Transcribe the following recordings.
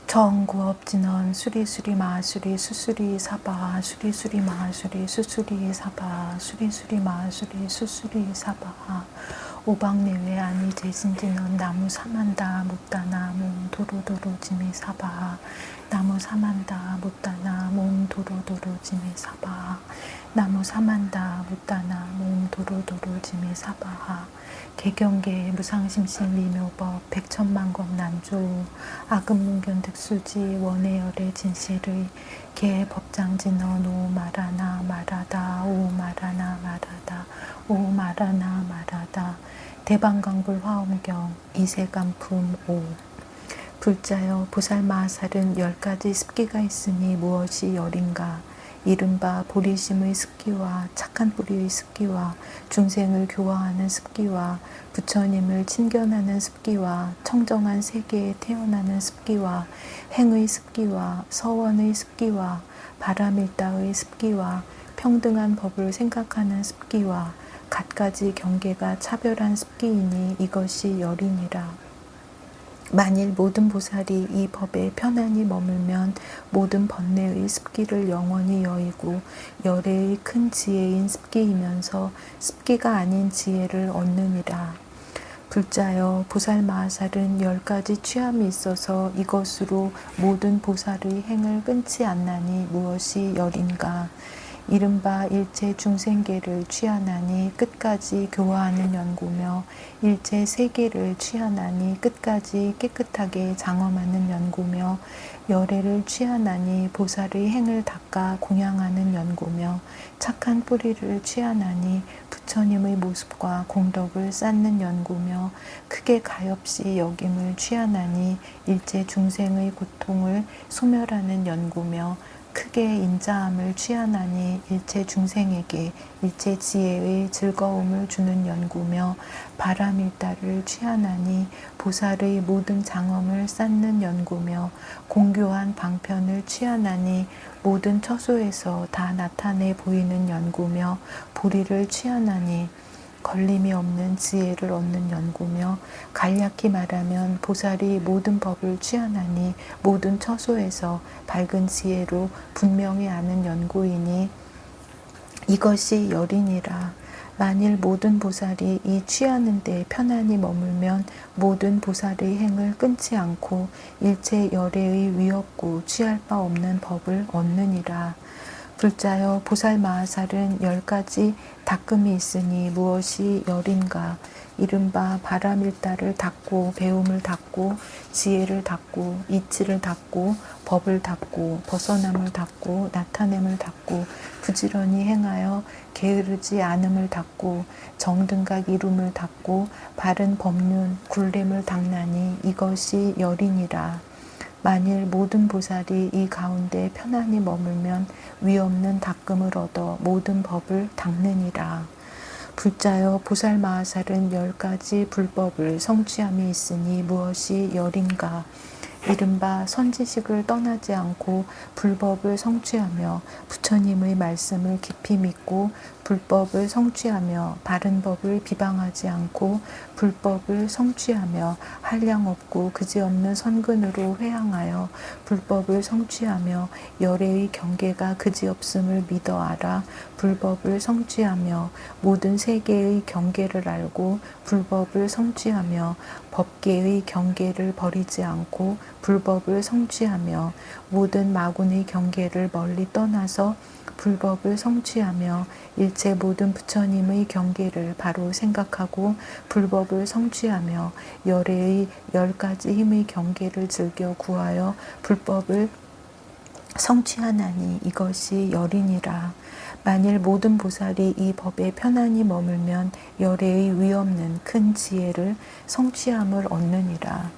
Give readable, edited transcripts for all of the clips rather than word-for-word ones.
정구업진원 수리수리 마수리 수수리 사바 수리수리 마수리 수수리 사바 수리수리 마수리 수수리 사바 오방내외 아니 제신진원 나무 사만다 묻다나 몸 도로도로 지미 사바 나무 사만다 묻다나 몸 도로도로 지미 사바 나무 사만다 묻다나 몸 도로도로 지미 사바 개경계 무상심신 미묘법 백천만권 난조 아금문견 득수지 원해열의 진실의 개 법장진어 노 말하나 말하다 오 말하나 말하다 오 말하나 말하다 대방강불 화엄경 이세간품 오 불자여 보살마살은 10가지 습기가 있으니 무엇이 열인가 이른바 보리심의 습기와 착한 뿌리의 습기와 중생을 교화하는 습기와 부처님을 친견하는 습기와 청정한 세계에 태어나는 습기와 행의 습기와 서원의 습기와 바람일다의 습기와 평등한 법을 생각하는 습기와 갖가지 경계가 차별한 습기이니 이것이 열이니라. 만일 모든 보살이 이 법에 편안히 머물면 모든 번뇌의 습기를 영원히 여의고 열애의 큰 지혜인 습기이면서 습기가 아닌 지혜를 얻느니라. 불자여 보살마살은 10가지 취함이 있어서 이것으로 모든 보살의 행을 끊지 않나니 무엇이 열인가. 이른바 일체 중생계를 취하나니 끝까지 교화하는 연구며 일체 세계를 취하나니 끝까지 깨끗하게 장엄하는 연구며 열애를 취하나니 보살의 행을 닦아 공양하는 연구며 착한 뿌리를 취하나니 부처님의 모습과 공덕을 쌓는 연구며 크게 가엾이 여김을 취하나니 일체 중생의 고통을 소멸하는 연구며 크게 인자함을 취하나니 일체 중생에게 일체 지혜의 즐거움을 주는 연구며 바람일다를 취하나니 보살의 모든 장엄을 쌓는 연구며 공교한 방편을 취하나니 모든 처소에서 다 나타내 보이는 연구며 보리를 취하나니 걸림이 없는 지혜를 얻는 연구며 간략히 말하면 보살이 모든 법을 취하나니 모든 처소에서 밝은 지혜로 분명히 아는 연구이니 이것이 열이니라. 만일 모든 보살이 이 취하는 데 편안히 머물면 모든 보살의 행을 끊지 않고 일체 열애의 위없고 취할 바 없는 법을 얻느니라. 불자여 보살마살은 10가지 닦음이 있으니 무엇이 열인가. 이른바 바람일다를 닦고 배움을 닦고 지혜를 닦고 이치를 닦고 법을 닦고 벗어남을 닦고 나타냄을 닦고 부지런히 행하여 게으르지 않음을 닦고 정등각 이룸을 닦고 바른 법륜 굴림을 닦나니 이것이 열이니라. 만일 모든 보살이 이 가운데 편안히 머물면 위없는 닦음을 얻어 모든 법을 닦느니라. 불자여 보살마살은 10가지 불법을 성취함이 있으니 무엇이 열인가. 이른바 선지식을 떠나지 않고 불법을 성취하며 부처님의 말씀을 깊이 믿고 불법을 성취하며 바른 법을 비방하지 않고 불법을 성취하며 한량 없고 그지없는 선근으로 회항하여 불법을 성취하며 열애의 경계가 그지없음을 믿어 알아 불법을 성취하며 모든 세계의 경계를 알고 불법을 성취하며 법계의 경계를 버리지 않고 불법을 성취하며 모든 마군의 경계를 멀리 떠나서 불법을 성취하며 일체 모든 부처님의 경계를 바로 생각하고 불법을 성취하며 열애의 10가지 힘의 경계를 즐겨 구하여 불법을 성취하나니 이것이 열이니라. 만일 모든 보살이 이 법에 편안히 머물면 열애의 위없는 큰 지혜를 성취함을 얻느니라.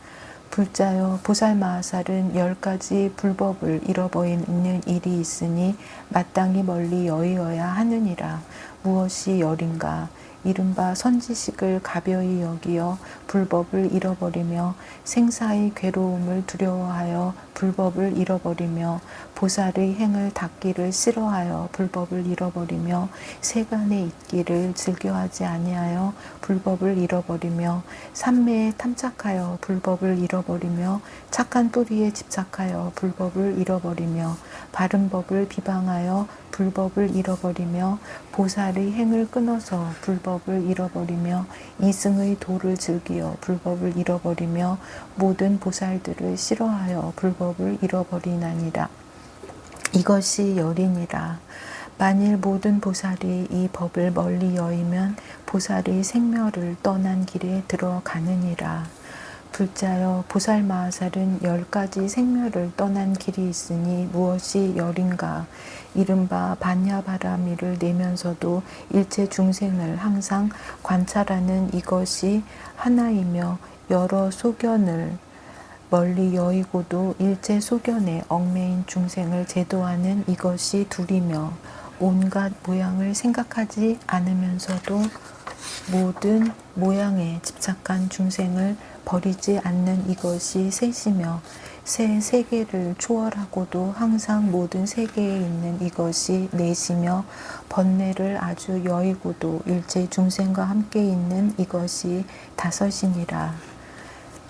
불자여 보살마살은 10가지 불법을 잃어버리는 일이 있으니 마땅히 멀리 여의어야 하느니라. 무엇이 열인가. 이른바 선지식을 가벼이 여기어 불법을 잃어버리며 생사의 괴로움을 두려워하여 불법을 잃어버리며 보살의 행을 닦기를 싫어하여 불법을 잃어버리며 세간에 있기를 즐겨하지 아니하여 불법을 잃어버리며 삼매에 탐착하여 불법을 잃어버리며 착한 뿌리에 집착하여 불법을 잃어버리며 바른 법을 비방하여 불법을 잃어버리며 보살의 행을 끊어서 불법을 잃어버리며 이승의 도를 즐기어 불법을 잃어버리며 모든 보살들을 싫어하여 불법을 잃어버리나니라. 이것이 열이니라. 만일 모든 보살이 이 법을 멀리 여의면 보살이 생멸을 떠난 길에 들어가느니라. 불자여 보살마하살은 10가지 생멸을 떠난 길이 있으니 무엇이 열인가. 이른바 반야바라미를 내면서도 일체 중생을 항상 관찰하는 이것이 하나이며 여러 소견을 멀리 여의고도 일체 소견에 얽매인 중생을 제도하는 이것이 둘이며 온갖 모양을 생각하지 않으면서도 모든 모양에 집착한 중생을 버리지 않는 이것이 셋이며 새 세계를 초월하고도 항상 모든 세계에 있는 이것이 넷이며 번뇌를 아주 여의고도 일체 중생과 함께 있는 이것이 다섯이니라.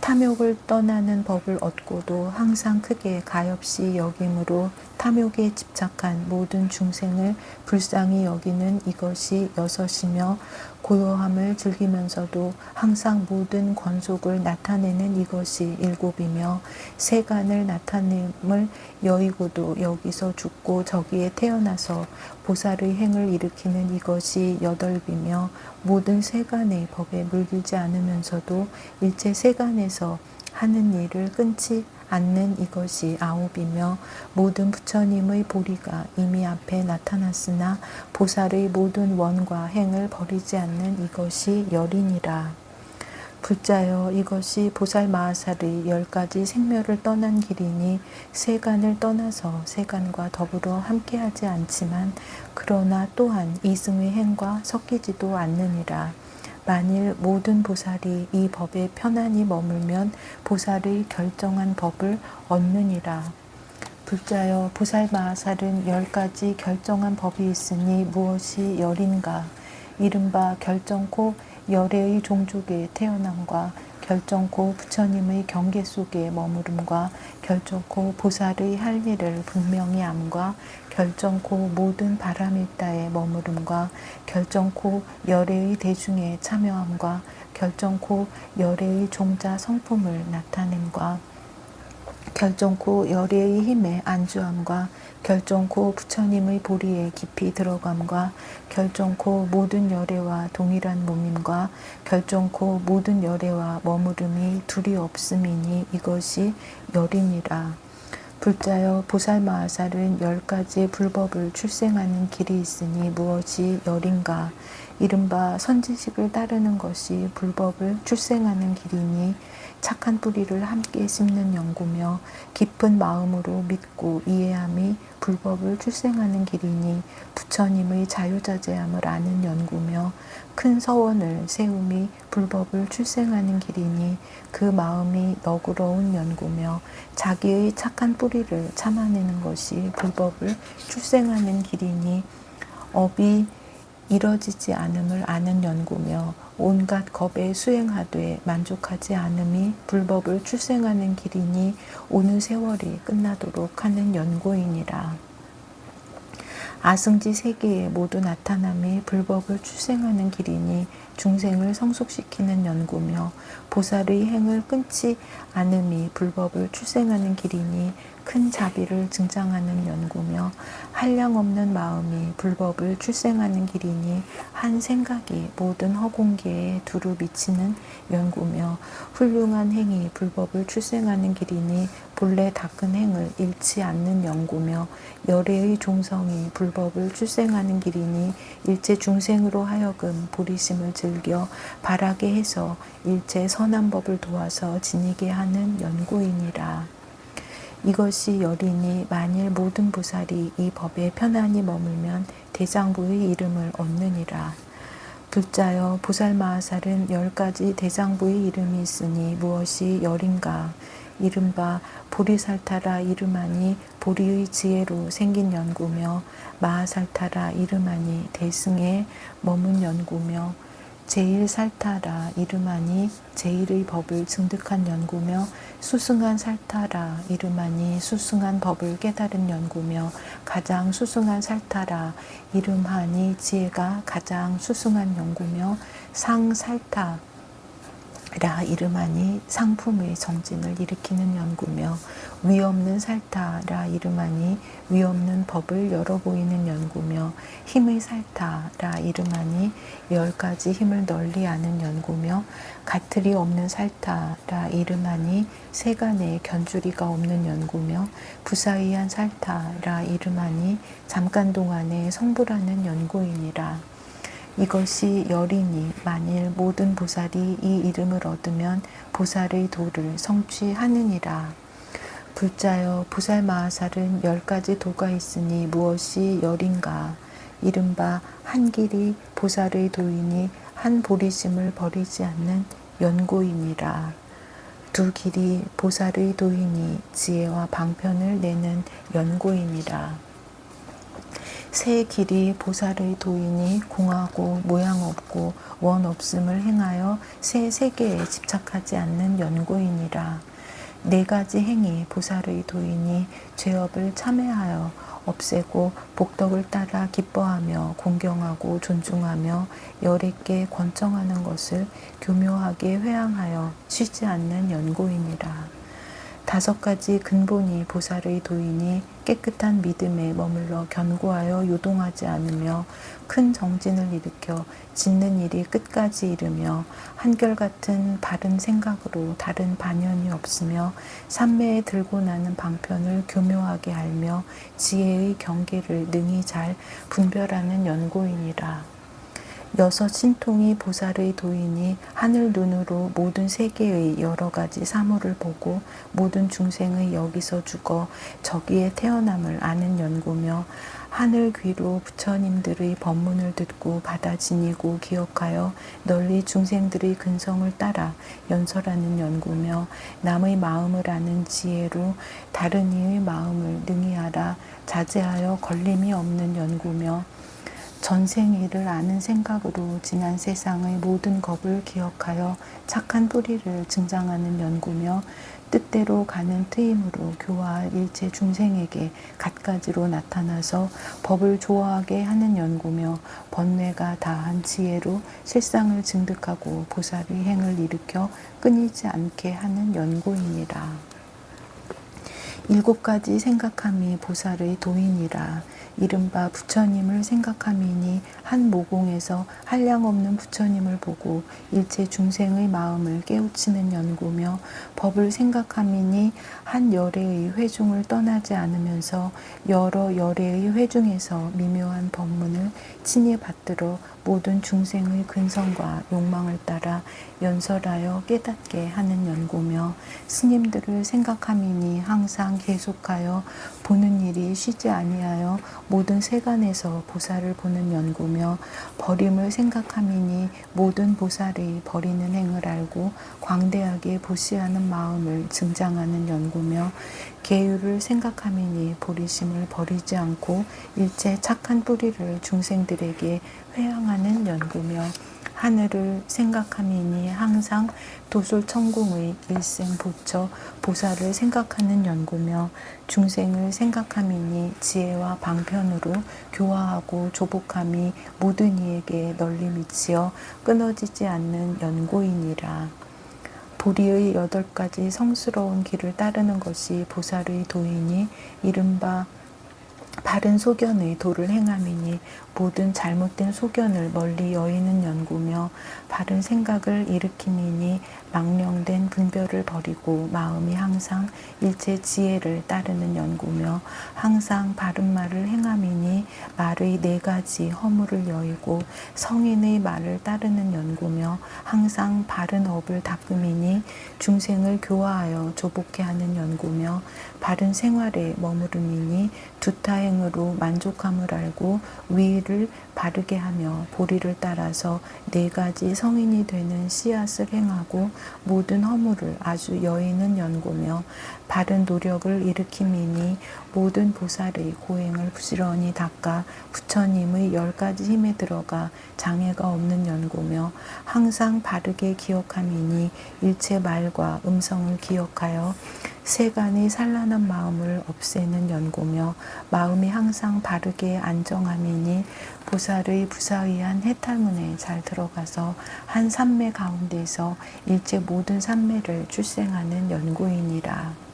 탐욕을 떠나는 법을 얻고도 항상 크게 가엾이 여김으로 탐욕에 집착한 모든 중생을 불쌍히 여기는 이것이 여섯이며 고요함을 즐기면서도 항상 모든 권속을 나타내는 이것이 일곱이며 세간을 나타냄을 여의고도 여기서 죽고 저기에 태어나서 보살의 행을 일으키는 이것이 여덟이며 모든 세간의 법에 물들지 않으면서도 일체 세간에서 하는 일을 끊지 않는 이것이 아홉이며 모든 부처님의 보리가 이미 앞에 나타났으나 보살의 모든 원과 행을 버리지 않는 이것이 열이니라. 불자여 이것이 보살마하살의 10가지 생멸을 떠난 길이니 세간을 떠나서 세간과 더불어 함께하지 않지만 그러나 또한 이승의 행과 섞이지도 않느니라. 만일 모든 보살이 이 법에 편안히 머물면 보살의 결정한 법을 얻느니라. 불자여 보살마하살은 10가지 결정한 법이 있으니 무엇이 열인가. 이른바 결정코 열애의 종족에 태어남과 결정코 부처님의 경계 속에 머무름과 결정코 보살의 할 일을 분명히 암과 결정코 모든 바람일다에 머무름과 결정코 열애의 대중에 참여함과 결정코 열애의 종자 성품을 나타냄과 결정코 열애의 힘에 안주함과 결정코 부처님의 보리에 깊이 들어감과 결정코 모든 열애와 동일한 몸임과 결정코 모든 열애와 머무름이 둘이 없음이니 이것이 열이니라. 불자여 보살마하살은 10가지 불법을 출생하는 길이 있으니 무엇이 열인가. 이른바 선지식을 따르는 것이 불법을 출생하는 길이니 착한 뿌리를 함께 심는 연구며 깊은 마음으로 믿고 이해함이 불법을 출생하는 길이니 부처님의 자유자재함을 아는 연구며 큰 서원을 세움이 불법을 출생하는 길이니 그 마음이 너그러운 연구며 자기의 착한 뿌리를 참아내는 것이 불법을 출생하는 길이니 업이 이뤄지지 않음을 아는 연구며 온갖 겁에 수행하되 만족하지 않음이 불법을 출생하는 길이니 오는 세월이 끝나도록 하는 연고이니라. 아승지 세계에 모두 나타남이 불법을 출생하는 길이니 중생을 성숙시키는 연구며 보살의 행을 끊지 않음이 불법을 출생하는 길이니 큰 자비를 증장하는 연구며 한량없는 마음이 불법을 출생하는 길이니 한 생각이 모든 허공계에 두루 미치는 연구며 훌륭한 행이 불법을 출생하는 길이니 본래 닦은 행을 잃지 않는 연구며 열애의 종성이 불법을 출생하는 길이니 일체 중생으로 하여금 보리심을 즐겨 바라게 해서 일체 선한 법을 도와서 지니게 하는 연구이니라. 이것이 열이니 만일 모든 보살이 이 법에 편안히 머물면 대장부의 이름을 얻느니라. 둘째여 보살마하살은 10가지 대장부의 이름이 있으니 무엇이 열인가. 이른바 보리살타라 이름하니 보리의 지혜로 생긴 연구며 마하살타라 이름하니 대승에 머문 연구며 제일살타라 이름하니 제일의 법을 증득한 연구며 수승한 살타라 이름하니 수승한 법을 깨달은 연구며 가장 수승한 살타라 이름하니 지혜가 가장 수승한 연구며 상살타 라 이름하니 상품의 정진을 일으키는 연구며 위없는 살타라 이름하니 위없는 법을 열어 보이는 연구며 힘의 살타라 이름하니 10가지 힘을 널리 아는 연구며 가틀이 없는 살타라 이름하니 세간에 견주리가 없는 연구며 부사의한 살타라 이름하니 잠깐 동안에 성불하는 연구이니라. 이것이 열이니 만일 모든 보살이 이 이름을 얻으면 보살의 도를 성취하느니라. 불자여 보살마하살은 10가지 도가 있으니 무엇이 열인가. 이른바 한 길이 보살의 도이니 한 보리심을 버리지 않는 연고이니라. 두 길이 보살의 도이니 지혜와 방편을 내는 연고이니라. 세 길이 보살의 도이니 공하고 모양 없고 원 없음을 행하여 새 세계에 집착하지 않는 연고이니라. 4가지 행이 보살의 도이니 죄업을 참회하여 없애고 복덕을 따라 기뻐하며 공경하고 존중하며 열애께 권정하는 것을 교묘하게 회항하여 쉬지 않는 연고이니라. 5가지 근본이 보살의 도이니 깨끗한 믿음에 머물러 견고하여 요동하지 않으며 큰 정진을 일으켜 짓는 일이 끝까지 이르며 한결같은 바른 생각으로 다른 반연이 없으며 삼매에 들고 나는 방편을 교묘하게 알며 지혜의 경계를 능히 잘 분별하는 연고이니라. 6 신통이 보살의 도이니 하늘 눈으로 모든 세계의 여러 가지 사물을 보고 모든 중생의 여기서 죽어 저기에 태어남을 아는 연구며 하늘 귀로 부처님들의 법문을 듣고 받아 지니고 기억하여 널리 중생들의 근성을 따라 연설하는 연구며 남의 마음을 아는 지혜로 다른 이의 마음을 능히 알아 자제하여 걸림이 없는 연구며 전생일을 아는 생각으로 지난 세상의 모든 겁을 기억하여 착한 뿌리를 증장하는 연구며 뜻대로 가는 트임으로 교화할 일체 중생에게 갖가지로 나타나서 법을 좋아하게 하는 연구며 번뇌가 다한 지혜로 실상을 증득하고 보살의 행을 일으켜 끊이지 않게 하는 연구이니라. 7가지 생각함이 보살의 도이니라. 이른바 부처님을 생각함이니 한 모공에서 한량없는 부처님을 보고 일체 중생의 마음을 깨우치는 연구며 법을 생각함이니 한 열애의 회중을 떠나지 않으면서 여러 열애의 회중에서 미묘한 법문을 친히 받들어 모든 중생의 근성과 욕망을 따라 연설하여 깨닫게 하는 연구며 스님들을 생각함이니 항상 계속하여 보는 일이 쉬지 아니하여 모든 세간에서 보살을 보는 연구며 버림을 생각함이니 모든 보살의 버리는 행을 알고 광대하게 보시하는 마음을 증장하는 연구며 계율을 생각함이니 보리심을 버리지 않고 일체 착한 뿌리를 중생들에게 회양하는 연구며 하늘을 생각함이니 항상 도솔천궁의 일생 부처 보살을 생각하는 연구며 중생을 생각함이니 지혜와 방편으로 교화하고 조복함이 모든 이에게 널리 미치어 끊어지지 않는 연고이니라. 보리의 8가지 성스러운 길을 따르는 것이 보살의 도이니 이른바 바른 소견의 도를 행함이니 모든 잘못된 소견을 멀리 여의는 연구며 바른 생각을 일으킴이니 망령된 분별을 버리고 마음이 항상 일체 지혜를 따르는 연구며 항상 바른 말을 행함이니 말의 4가지 허물을 여의고 성인의 말을 따르는 연구며 항상 바른 업을 닦음이니 중생을 교화하여 조복케 하는 연구며 바른 생활에 머무름이니 두타의 행으로 만족함을 알고 위를 바르게 하며 보리를 따라서 4가지 성인이 되는 씨앗을 행하고 모든 허물을 아주 여인은 연고며 바른 노력을 일으킴이니 모든 보살의 고행을 부지런히 닦아 부처님의 10가지 힘에 들어가 장애가 없는 연고며 항상 바르게 기억함이니 일체 말과 음성을 기억하여 세간의 산란한 마음을 없애는 연고며 마음이 항상 바르게 안정함이니 보살의 부사의한 해탈문에 잘 들어가서 한 삼매 가운데서 일체 모든 삼매를 출생하는 연고이니라.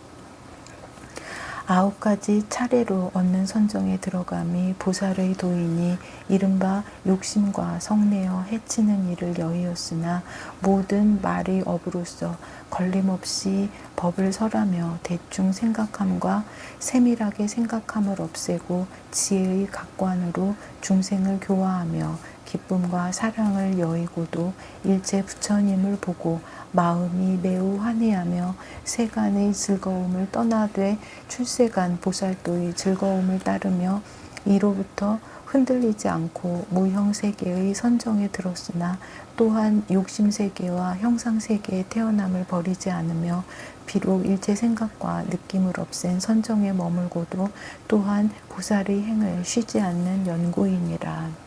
9가지 차례로 얻는 선정에 들어감이 보살의 도인이 이른바 욕심과 성내어 해치는 일을 여의었으나 모든 말의 업으로서 걸림없이 법을 설하며 대충 생각함과 세밀하게 생각함을 없애고 지혜의 각관으로 중생을 교화하며 기쁨과 사랑을 여의고도 일체 부처님을 보고 마음이 매우 환희하며 세간의 즐거움을 떠나되 출세간 보살도의 즐거움을 따르며 이로부터 흔들리지 않고 무형세계의 선정에 들었으나 또한 욕심세계와 형상세계의 태어남을 버리지 않으며 비록 일체 생각과 느낌을 없앤 선정에 머물고도 또한 보살의 행을 쉬지 않는 연고이니라.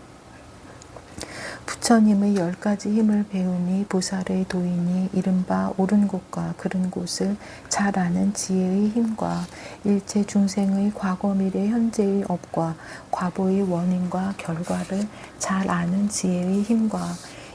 부처님의 10가지 힘을 배우니 보살의 도인이 이른바 옳은 곳과 그른 곳을 잘 아는 지혜의 힘과 일체 중생의 과거 미래 현재의 업과 과보의 원인과 결과를 잘 아는 지혜의 힘과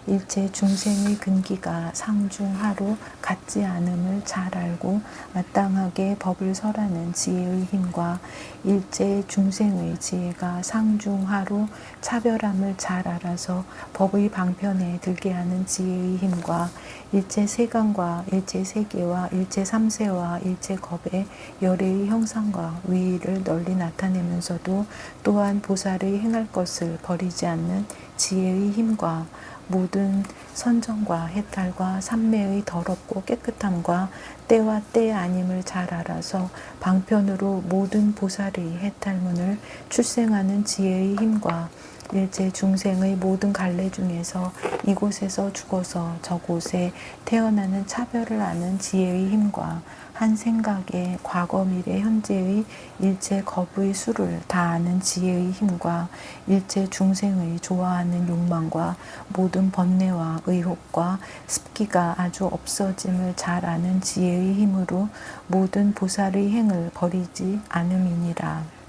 일체 중생의 근기가 상중하로 같지 않음을 잘 알고 마땅하게 법을 설하는 지혜의 힘과 일체 중생의 지혜가 상중하로 차별함을 잘 알아서 법의 방편에 들게 하는 지혜의 힘과 일체 세간과 일체 세계와 일체 삼세와 일체 겁의 열애의 형상과 위의를 널리 나타내면서도 또한 보살의 행할 것을 버리지 않는 지혜의 힘과 모든 선정과 해탈과 삼매의 더럽고 깨끗함과 때와 때 아님을 잘 알아서 방편으로 모든 보살의 해탈문을 출생하는 지혜의 힘과 일체 중생의 모든 갈래 중에서 이곳에서 죽어서 저곳에 태어나는 차별을 아는 지혜의 힘과 한 생각에 과거 미래 현재의 일체 겁의 수를 다 아는 지혜의 힘과 일체 중생의 좋아하는 욕망과 모든 번뇌와 의혹과 습기가 아주 없어짐을 잘 아는 지혜의 힘으로 모든 보살의 행을 버리지 않음이니라.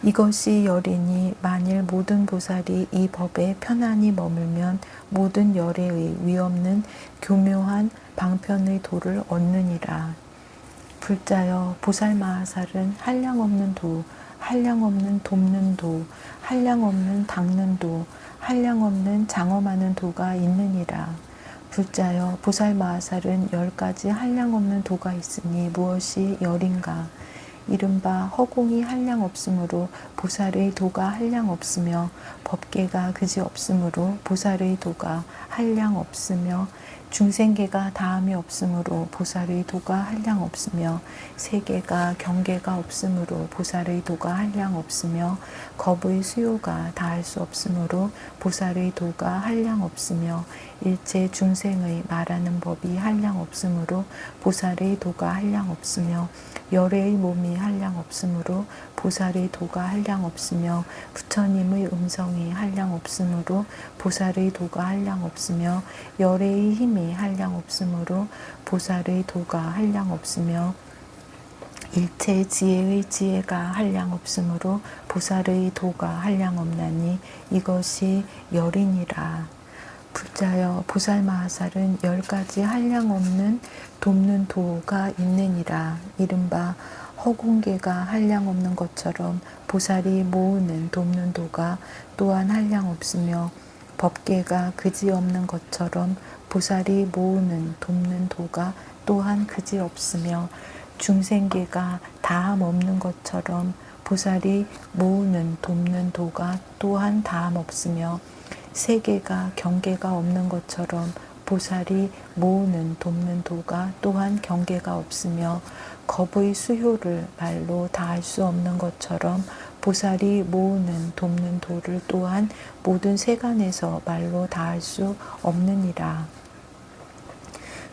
이것이 열이니 만일 모든 보살이 이 법에 편안히 머물면 모든 열애의 위없는 교묘한 방편의 도를 얻느니라. 불자여 보살마하살은 한량없는 도, 한량없는 돕는 도, 한량없는 닦는 도, 한량없는 장엄하는 도가 있느니라. 불자여 보살마하살은 10가지 한량없는 도가 있으니 무엇이 열인가? 이른바 허공이 한량없으므로 보살의 도가 한량없으며 법계가 그지없으므로 보살의 도가 한량없으며 중생계가 다함이 없으므로 보살의 도가 한량없으며 세계가 경계가 없으므로 보살의 도가 한량없으며 겁의 수요가 다할 수 없으므로 보살의 도가 한량없으며 일체 중생의 말하는 법이 한량없으므로 보살의 도가 한량없으며 열애의 몸이 한량없으므로 보살의 도가 한량없으며 부처님의 음성이 한량없으므로 보살의 도가 한량없으며 열애의 힘이 한량없으므로 보살의 도가 한량없으며 일체 지혜의 지혜가 한량없으므로 보살의 도가 한량없나니 이것이 열이니라. 불자여 보살마하살은 10가지 한량없는 돕는 도가 있느니라. 이른바 허공계가 한량없는 것처럼 보살이 모으는 돕는 도가 또한 한량없으며 법계가 그지없는 것처럼 보살이 모으는 돕는 도가 또한 그지없으며 중생계가 다함 없는 것처럼 보살이 모으는 돕는 도가 또한 다함 없으며 세계가 경계가 없는 것처럼 보살이 모으는 돕는 도가 또한 경계가 없으며 겁의 수효를 말로 다할 수 없는 것처럼 보살이 모으는 돕는 도를 또한 모든 세간에서 말로 다할 수 없느니라.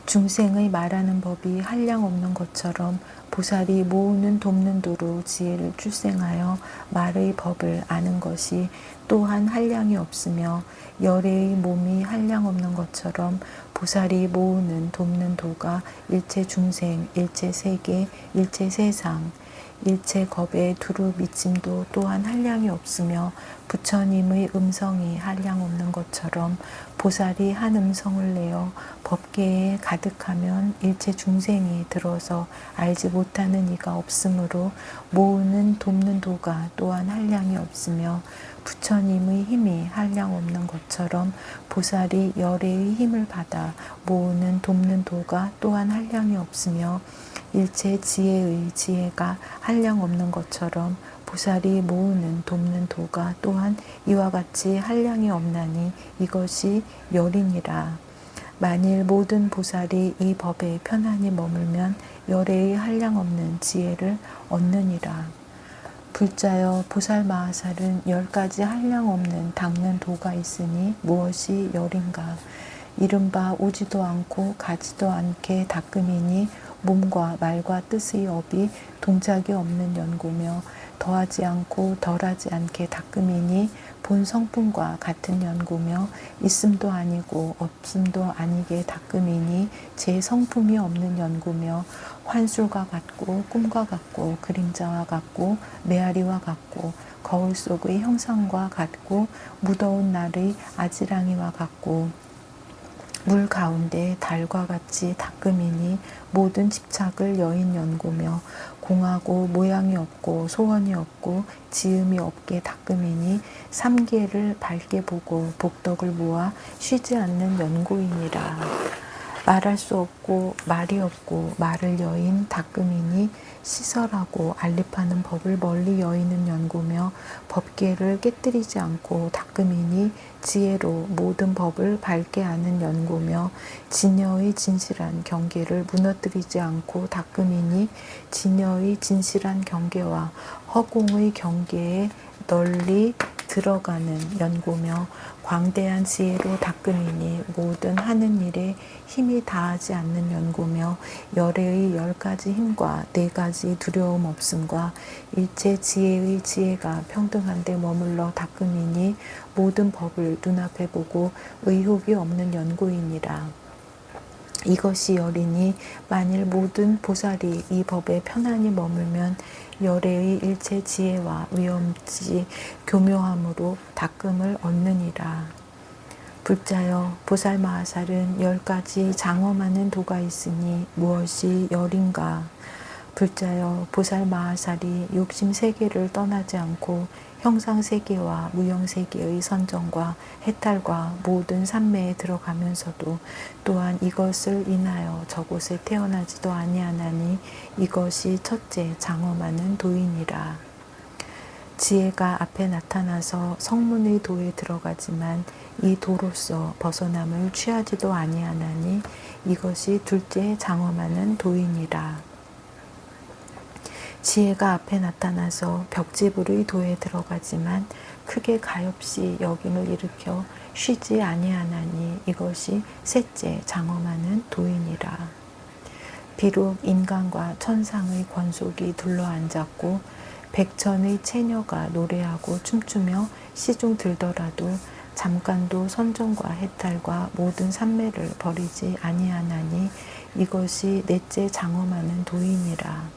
중생의 말하는 법이 한량없는 것처럼 보살이 모으는 돕는 도로 지혜를 출생하여 말의 법을 아는 것이 또한 한량이 없으며, 열애의 몸이 한량없는 것처럼 보살이 모으는 돕는 도가 일체 중생, 일체 세계, 일체 세상, 일체 겁의 두루 미침도 또한 한량이 없으며, 부처님의 음성이 한량없는 것처럼 보살이 한 음성을 내어 법계에 가득하면 일체 중생이 들어서 알지 못하는 이가 없으므로 모으는 돕는 도가 또한 한량이 없으며, 부처님의 힘이 한량없는 것처럼 보살이 열애의 힘을 받아 모으는 돕는 도가 또한 한량이 없으며, 일체 지혜의 지혜가 한량없는 것처럼 보살이 모으는 돕는 도가 또한 이와 같이 한량이 없나니 이것이 열이니라. 만일 모든 보살이 이 법에 편안히 머물면 열애의 한량없는 지혜를 얻느니라. 불자여 보살 마하살은 10가지 한량없는 닦는 도가 있으니 무엇이 열인가? 이른바 오지도 않고 가지도 않게 닦음이니 몸과 말과 뜻의 업이 동작이 없는 연고며, 더하지 않고 덜하지 않게 닦음이니 본 성품과 같은 연고며, 있음도 아니고 없음도 아니게 닦음이니 제 성품이 없는 연고며, 환술과 같고 꿈과 같고 그림자와 같고 메아리와 같고 거울 속의 형상과 같고 무더운 날의 아지랑이와 같고 물 가운데 달과 같이 닦음이니 모든 집착을 여인 연고며, 공하고 모양이 없고 소원이 없고 지음이 없게 닦음이니 삼계를 밝게 보고 복덕을 모아 쉬지 않는 연고이니라. 말할 수 없고 말이 없고 말을 여인 닦음이니 시설하고 알립하는 법을 멀리 여이는 연고며, 법계를 깨뜨리지 않고 닦음이니 지혜로 모든 법을 밝게 아는 연고며, 진여의 진실한 경계를 무너뜨리지 않고 닦음이니 진여의 진실한 경계와 허공의 경계에 널리 들어가는 연고며, 광대한 지혜로 닦음이니 모든 하는 일에 힘이 다하지 않는 연고며, 열애의 10가지 힘과 4가지 두려움 없음과 일체 지혜의 지혜가 평등한 데 머물러 닦음이니 모든 법을 눈앞에 보고 의혹이 없는 연고이니라. 이것이 열이니 만일 모든 보살이 이 법에 편안히 머물면 열애의 일체 지혜와 위엄지 교묘함으로 닦음을 얻느니라. 불자여 보살 마하살은 10가지 장엄하는 도가 있으니 무엇이 열인가? 불자여 보살 마하살이 욕심 세계를 떠나지 않고 형상세계와 무형세계의 선정과 해탈과 모든 삼매에 들어가면서도 또한 이것을 인하여 저곳에 태어나지도 아니하나니 이것이 첫째 장엄하는 도이니라. 지혜가 앞에 나타나서 성문의 도에 들어가지만 이 도로서 벗어남을 취하지도 아니하나니 이것이 둘째 장엄하는 도이니라. 지혜가 앞에 나타나서 벽지불의 도에 들어가지만 크게 가엾이 여김을 일으켜 쉬지 아니하나니 이것이 셋째 장엄하는 도이니라. 비록 인간과 천상의 권속이 둘러앉았고 백천의 체녀가 노래하고 춤추며 시중 들더라도 잠깐도 선정과 해탈과 모든 삼매를 버리지 아니하나니 이것이 넷째 장엄하는 도이니라.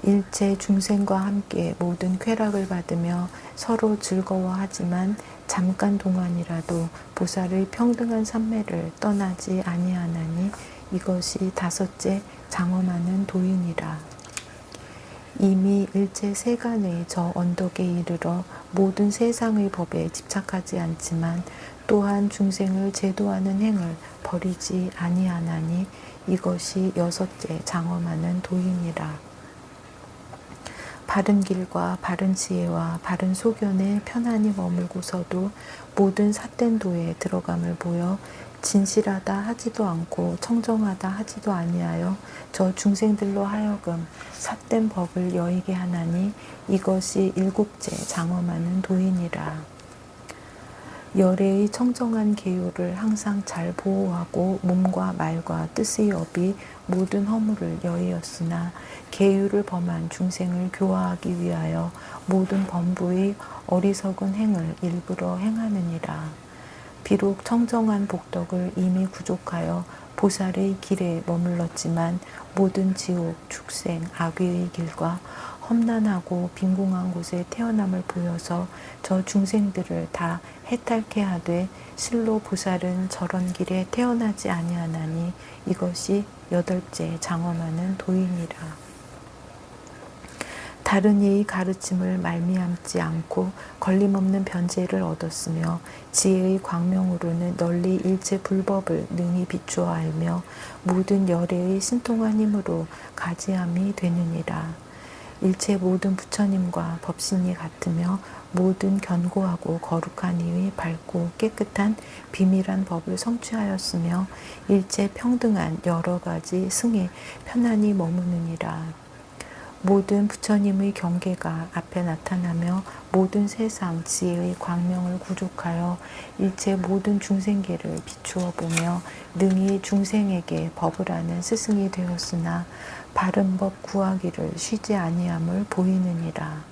일체 중생과 함께 모든 쾌락을 받으며 서로 즐거워하지만 잠깐 동안이라도 보살의 평등한 삼매를 떠나지 아니하나니 이것이 다섯째 장엄하는 도이니라. 이미 일체 세간의 저 언덕에 이르러 모든 세상의 법에 집착하지 않지만 또한 중생을 제도하는 행을 버리지 아니하나니 이것이 여섯째 장엄하는 도이니라. 바른 길과 바른 지혜와 바른 소견에 편안히 머물고서도 모든 삿된 도에 들어감을 보여 진실하다 하지도 않고 청정하다 하지도 아니하여 저 중생들로 하여금 삿된 법을 여의게 하나니 이것이 일국제 장엄하는 도인이라. 열애의 청정한 계율을 항상 잘 보호하고 몸과 말과 뜻의 업이 모든 허물을 여의었으나 계율을 범한 중생을 교화하기 위하여 모든 범부의 어리석은 행을 일부러 행하느니라. 비록 청정한 복덕을 이미 구족하여 보살의 길에 머물렀지만 모든 지옥, 축생, 악귀의 길과 험난하고 빈궁한 곳에 태어남을 보여서 저 중생들을 다 해탈케 하되 실로 보살은 저런 길에 태어나지 아니하나니 이것이 여덟째 장엄하는 도인이라. 다른 이의 가르침을 말미암지 않고 걸림없는 변제를 얻었으며 지혜의 광명으로는 널리 일체 불법을 능히 비추어 알며 모든 열애의 신통한 힘으로 가지함이 되느니라. 일체 모든 부처님과 법신이 같으며 모든 견고하고 거룩한 이의 밝고 깨끗한 비밀한 법을 성취하였으며 일체 평등한 여러 가지 승에 편안히 머무느니라. 모든 부처님의 경계가 앞에 나타나며 모든 세상 지혜의 광명을 구족하여 일체 모든 중생계를 비추어 보며 능히 중생에게 법을 아는 스승이 되었으나 바른 법 구하기를 쉬지 아니함을 보이느니라.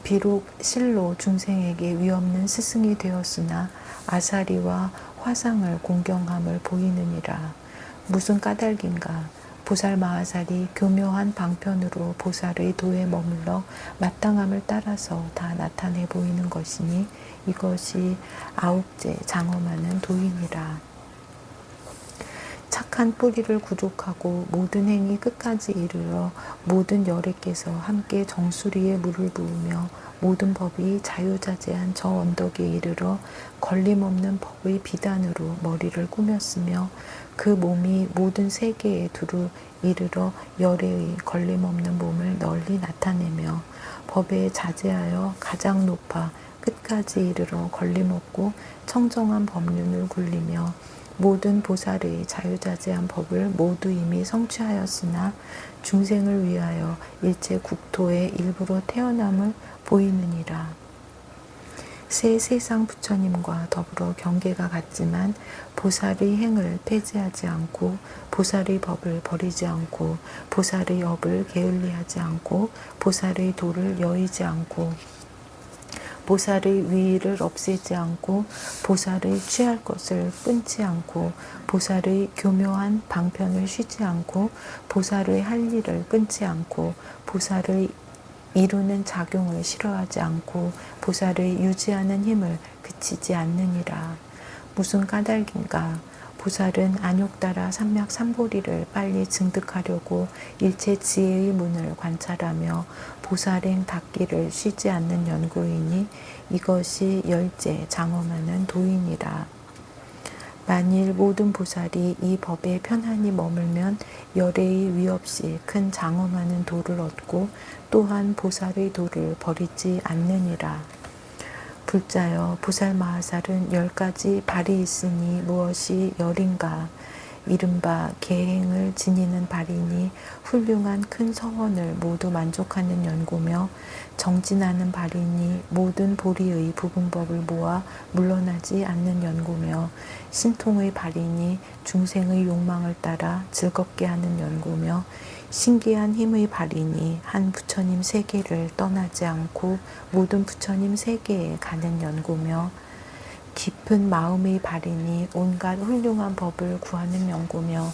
비록 실로 중생에게 위없는 스승이 되었으나 아사리와 화상을 공경함을 보이느니라. 무슨 까닭인가? 보살 마하살이 교묘한 방편으로 보살의 도에 머물러 마땅함을 따라서 다 나타내 보이는 것이니 이것이 아홉째 장엄하는 도인이라. 착한 뿌리를 구족하고 모든 행이 끝까지 이르러 모든 열애께서 함께 정수리에 물을 부으며 모든 법이 자유자재한 저 언덕에 이르러 걸림없는 법의 비단으로 머리를 꾸몄으며 그 몸이 모든 세계에 두루 이르러 열애의 걸림없는 몸을 널리 나타내며 법에 자제하여 가장 높아 끝까지 이르러 걸림없고 청정한 법륜을 굴리며 모든 보살의 자유자재한 법을 모두 이미 성취하였으나 중생을 위하여 일체 국토의 일부로 태어남을 보이느니라. 새 세상 부처님과 더불어 경계가 같지만 보살의 행을 폐지하지 않고 보살의 법을 버리지 않고 보살의 업을 게을리하지 않고 보살의 도를 여의지 않고 보살의 위의를 없애지 않고 보살의 취할 것을 끊지 않고 보살의 교묘한 방편을 쉬지 않고 보살의 할 일을 끊지 않고 보살의 이루는 작용을 싫어하지 않고 보살의 유지하는 힘을 그치지 않느니라. 무슨 까닭인가? 보살은 안욕따라 삼약 삼보리를 빨리 증득하려고 일체 지혜의 문을 관찰하며 보살행 닦기를 쉬지 않는 연고이니 이것이 열째 장엄하는 도인이라. 만일 모든 보살이 이 법에 편안히 머물면 열애의 위 없이 큰 장엄하는 도를 얻고 또한 보살의 도를 버리지 않느니라. 불자여 보살 마하살은 10가지 발이 있으니 무엇이 열인가? 이른바 계행을 지니는 발이니 훌륭한 큰 서원을 모두 만족하는 연고며 정진하는 발이니 모든 보리의 부분법을 모아 물러나지 않는 연고며 신통의 발이니 중생의 욕망을 따라 즐겁게 하는 연고며 신기한 힘의 발이니 한 부처님 세계를 떠나지 않고 모든 부처님 세계에 가는 연고며 깊은 마음의 발이니 온갖 훌륭한 법을 구하는 연고며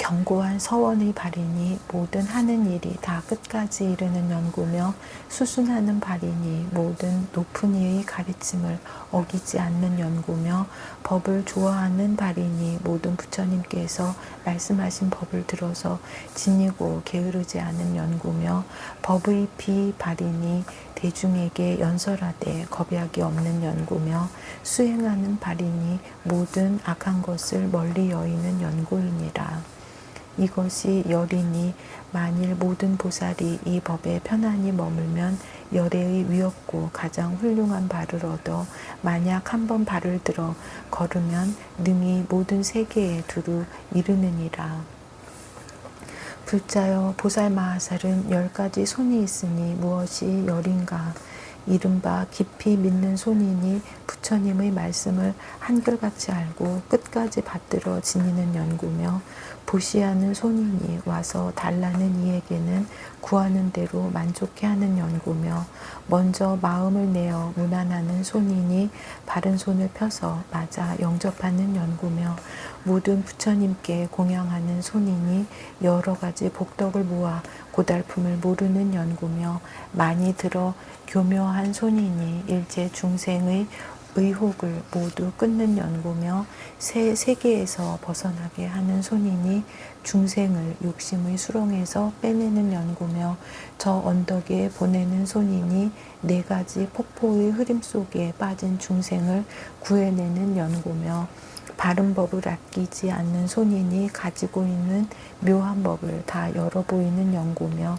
견고한 서원의 발이니 모든 하는 일이 다 끝까지 이르는 연고며 수순하는 발이니 모든 높은 이의 가르침을 어기지 않는 연고며 법을 좋아하는 발이니 모든 부처님께서 말씀하신 법을 들어서 지니고 게으르지 않은 연고며 법의 비발이니 대중에게 연설하되 겁약이 없는 연고며 수행하는 발이니 모든 악한 것을 멀리 여의는 연고이니라. 이것이 열이니 만일 모든 보살이 이 법에 편안히 머물면 열애의 위없고 가장 훌륭한 바를 얻어 만약 한번 발을 들어 걸으면 능히 모든 세계에 두루 이르느니라. 불자여 보살마하살은 10가지 손이 있으니 무엇이 열인가. 이른바 깊이 믿는 손이니 부처님의 말씀을 한결같이 알고 끝까지 받들어 지니는 연구며, 보시하는 손이니 와서 달라는 이에게는 구하는 대로 만족해 하는 연구며, 먼저 마음을 내어 무난하는 손이니 바른 손을 펴서 맞아 영접하는 연구며, 모든 부처님께 공양하는 손이니 여러 가지 복덕을 모아 고달픔을 모르는 연구며, 많이 들어 교묘한 손이니 일체 중생의 의혹을 모두 끊는 연구며, 새 세계에서 벗어나게 하는 손이니 중생을 욕심의 수렁에서 빼내는 연구며, 저 언덕에 보내는 손이니 4가지 폭포의 흐림 속에 빠진 중생을 구해내는 연구며, 바른 법을 아끼지 않는 손이니 가지고 있는 묘한 법을 다 열어 보이는 연구며,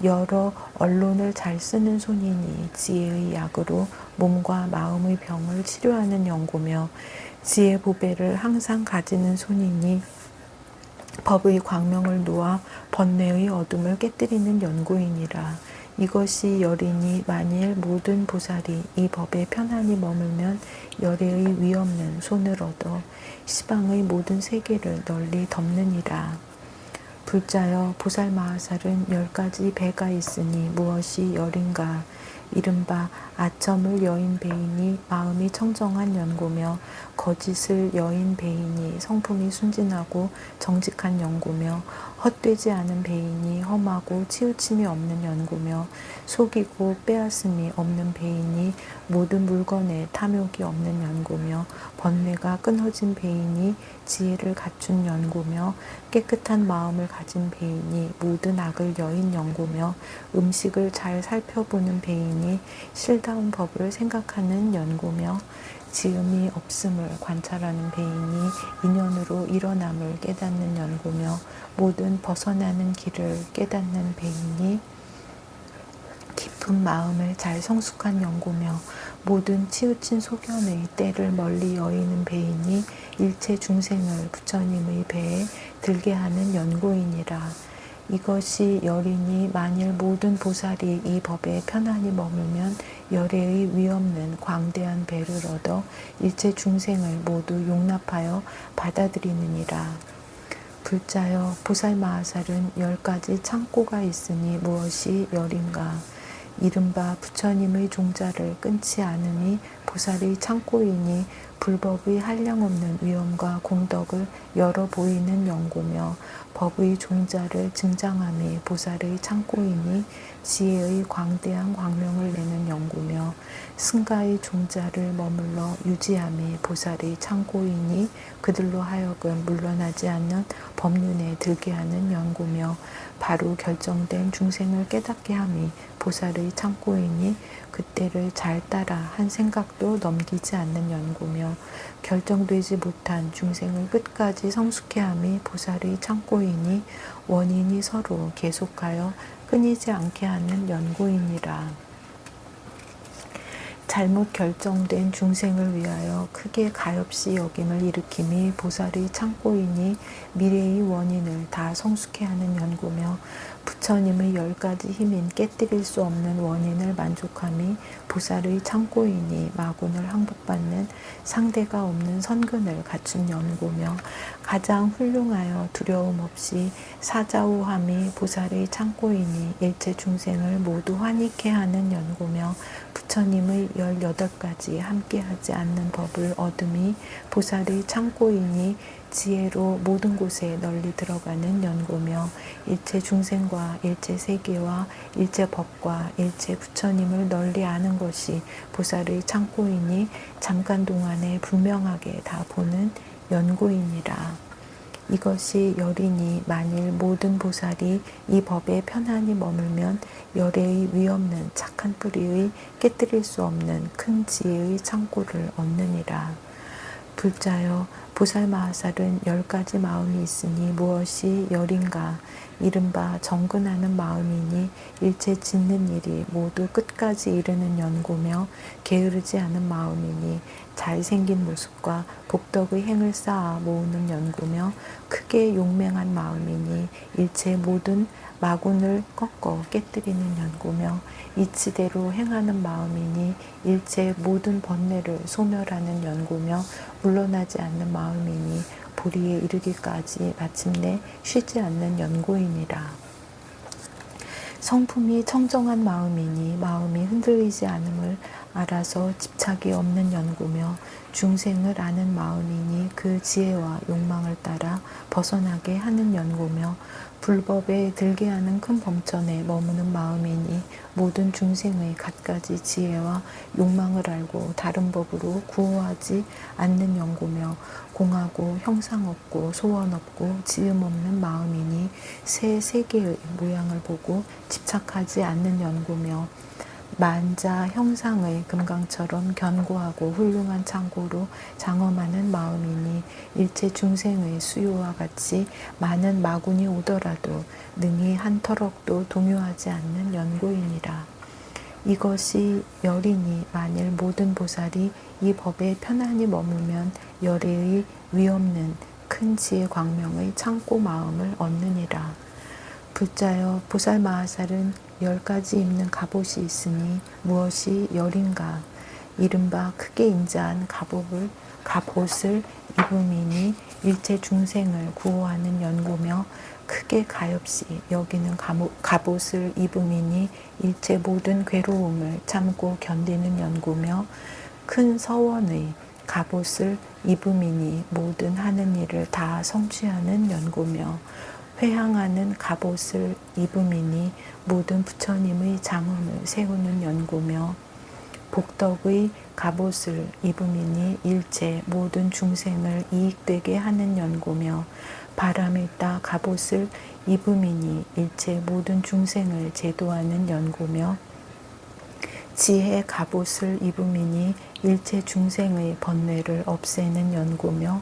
여러 언론을 잘 쓰는 손이니 지혜의 약으로 몸과 마음의 병을 치료하는 연구며, 지혜 보배를 항상 가지는 손이니 법의 광명을 놓아 번뇌의 어둠을 깨뜨리는 연구이니라. 이것이 열이니 만일 모든 보살이 이 법에 편안히 머물면 열애의 위없는 손을 얻어 시방의 모든 세계를 널리 덮느니라. 불자여 보살마하살은 10가지 배가 있으니 무엇이 열인가. 이른바 아첨을 여인 배이니 마음이 청정한 연구며, 거짓을 여인 배이니 성품이 순진하고 정직한 연구며, 헛되지 않은 배이니 험하고 치우침이 없는 연구며, 속이고 빼앗음이 없는 배이니 모든 물건에 탐욕이 없는 연구며, 번뇌가 끊어진 배이니 지혜를 갖춘 연구며, 깨끗한 마음을 가진 배이니 모든 악을 여인 연구며, 음식을 잘 살펴보는 배이니 실다운 법을 생각하는 연구며, 지음이 없음을 관찰하는 배이니 인연으로 일어남을 깨닫는 연구며, 모든 벗어나는 길을 깨닫는 배이니 깊은 마음을 잘 성숙한 연구며, 모든 치우친 소견의 때를 멀리 여의는 배이니 일체 중생을 부처님의 배에 들게 하는 연구이니라. 이것이 열이니 만일 모든 보살이 이 법에 편안히 머물면 열애의 위없는 광대한 배를 얻어 일체 중생을 모두 용납하여 받아들이느니라. 불자여 보살마하살은 10가지 창고가 있으니 무엇이 열인가. 이른바 부처님의 종자를 끊지 않으니 보살의 창고이니 불법의 한량없는 위엄과 공덕을 열어 보이는 연구며, 법의 종자를 증장함이 보살의 창고이니 지혜의 광대한 광명을 내는 연구며, 승가의 종자를 머물러 유지함이 보살의 창고이니 그들로 하여금 물러나지 않는 법륜에 들게 하는 연구며, 바로 결정된 중생을 깨닫게 함이 보살의 창고이니 그때를 잘 따라 한 생각도 넘기지 않는 연구며, 결정되지 못한 중생을 끝까지 성숙해 함이 보살의 창고이니 원인이 서로 계속하여 끊이지 않게 하는 연구이니라. 잘못 결정된 중생을 위하여 크게 가엾이 여김을 일으킴이 보살의 창고이니 미래의 원인을 다 성숙해 하는 연구며, 부처님의 10가지 힘인 깨뜨릴 수 없는 원인을 만족함이 보살의 창고이니 마군을 항복받는 상대가 없는 선근을 갖춘 연구며, 가장 훌륭하여 두려움 없이 사자우함이 보살의 창고이니 일체 중생을 모두 환희케 하는 연구며, 부처님의 18가지 함께하지 않는 법을 얻음이 보살의 창고이니 지혜로 모든 곳에 널리 들어가는 연구며, 일체 중생과 일체 세계와 일체 법과 일체 부처님을 널리 아는 것이 보살의 창고이니 잠깐 동안에 분명하게 다 보는 연구이니라. 이것이 열이니 만일 모든 보살이 이 법에 편안히 머물면 열애의 위없는 착한 뿌리의 깨뜨릴 수 없는 큰 지혜의 창고를 얻느니라. 불자여 보살마하살은 10가지 마음이 있으니 무엇이 열인가. 이른바 정근하는 마음이니 일체 짓는 일이 모두 끝까지 이르는 연고며 게으르지 않은 마음이니 잘생긴 모습과 복덕의 행을 쌓아 모으는 연고며 크게 용맹한 마음이니 일체 모든 마군을 꺾어 깨뜨리는 연고며 이치대로 행하는 마음이니 일체 모든 번뇌를 소멸하는 연고며 물러나지 않는 마음이니 보리에 이르기까지 마침내 쉬지 않는 연고이니라. 성품이 청정한 마음이니 마음이 흔들리지 않음을 알아서 집착이 없는 연고며 중생을 아는 마음이니 그 지혜와 욕망을 따라 벗어나게 하는 연고며 불법에 들게 하는 큰 범천에 머무는 마음이니 모든 중생의 갖가지 지혜와 욕망을 알고 다른 법으로 구호하지 않는 연고며 공하고 형상 없고 소원 없고 지음 없는 마음이니 새 세계의 모양을 보고 집착하지 않는 연고며 만자 형상의 금강처럼 견고하고 훌륭한 창고로 장엄하는 마음이니 일체 중생의 수요와 같이 많은 마군이 오더라도 능히 한 터럭도 동요하지 않는 연고이니라. 이것이 열이니 만일 모든 보살이 이 법에 편안히 머물면 열애의 위없는 큰 지혜 광명의 창고 마음을 얻느니라. 불자여 보살마하살은 10가지 입는 갑옷이 있으니 무엇이 열인가. 이른바 크게 인자한 갑옷을 입음이니 일체 중생을 구호하는 연고며 크게 가엾이 여기는 갑옷을 입음이니 일체 모든 괴로움을 참고 견디는 연고며 큰 서원의 갑옷을 입음이니 모든 하는 일을 다 성취하는 연고며 회항하는 갑옷을 입음이니 모든 부처님의 장엄을 세우는 연고며 복덕의 갑옷을 입음이니 일체 모든 중생을 이익되게 하는 연고며 바람을 따 갑옷을 입음이니 일체 모든 중생을 제도하는 연고며 지혜 갑옷을 입음이니 일체 중생의 번뇌를 없애는 연고며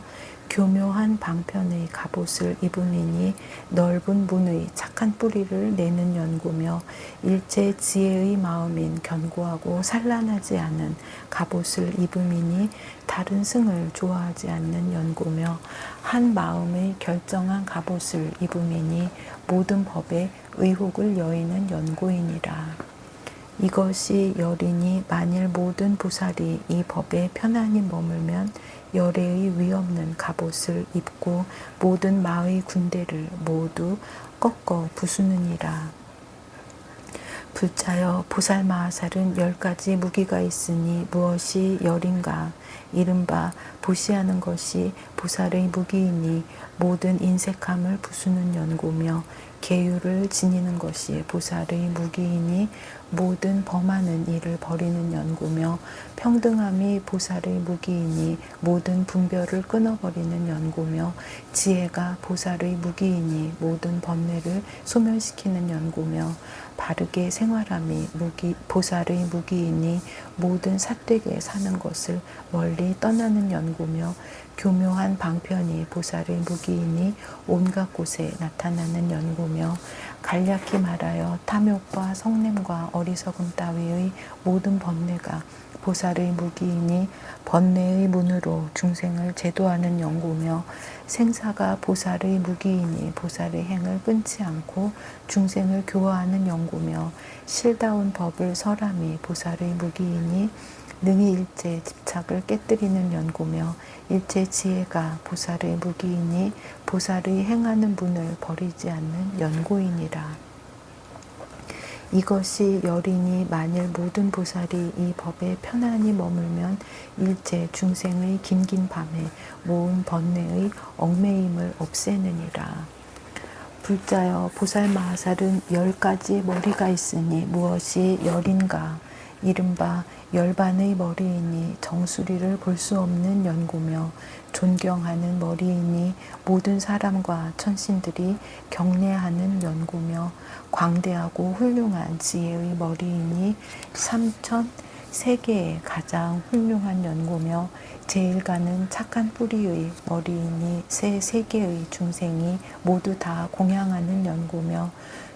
교묘한 방편의 갑옷을 입음이니 넓은 문의 착한 뿌리를 내는 연고며 일체 지혜의 마음인 견고하고 산란하지 않은 갑옷을 입음이니 다른 승을 좋아하지 않는 연고며 한 마음의 결정한 갑옷을 입음이니 모든 법에 의혹을 여의는 연고이니라. 이것이 열이니 만일 모든 보살이 이 법에 편안히 머물면 열애의 위없는 갑옷을 입고 모든 마의 군대를 모두 꺾어 부수느니라. 불자여 보살마하살은 10가지 무기가 있으니 무엇이 열인가. 이른바 보시하는 것이 보살의 무기이니 모든 인색함을 부수는 연고며 계율을 지니는 것이 보살의 무기이니 모든 범하는 일을 버리는 연고며 평등함이 보살의 무기이니 모든 분별을 끊어버리는 연고며 지혜가 보살의 무기이니 모든 번뇌를 소멸시키는 연고며 바르게 생활함이 보살의 무기이니 모든 삿되게 사는 것을 멀리 떠나는 연고며 교묘한 방편이 보살의 무기이니 온갖 곳에 나타나는 연고며 간략히 말하여 탐욕과 성냄과 어리석음 따위의 모든 번뇌가 보살의 무기이니 번뇌의 문으로 중생을 제도하는 연고며 생사가 보살의 무기이니 보살의 행을 끊지 않고 중생을 교화하는 연고며 실다운 법을 설함이 보살의 무기이니 능히 일체 집착을 깨뜨리는 연고며 일체 지혜가 보살의 무기이니 보살의 행하는 문을 버리지 않는 연고이니라. 이것이 열이니 만일 모든 보살이 이 법에 편안히 머물면 일체 중생의 긴긴 밤에 모은 번뇌의 얽매임을 없애느니라. 불자여 보살마하살은 10가지 머리가 있으니 무엇이 열인가. 이른바 열반의 머리이니 정수리를 볼 수 없는 연고며 존경하는 머리이니 모든 사람과 천신들이 경례하는 연고며 광대하고 훌륭한 지혜의 머리이니 삼천 세계의 가장 훌륭한 연고며 제일 가는 착한 뿌리의 머리이니 새 세계의 중생이 모두 다 공양하는 연고며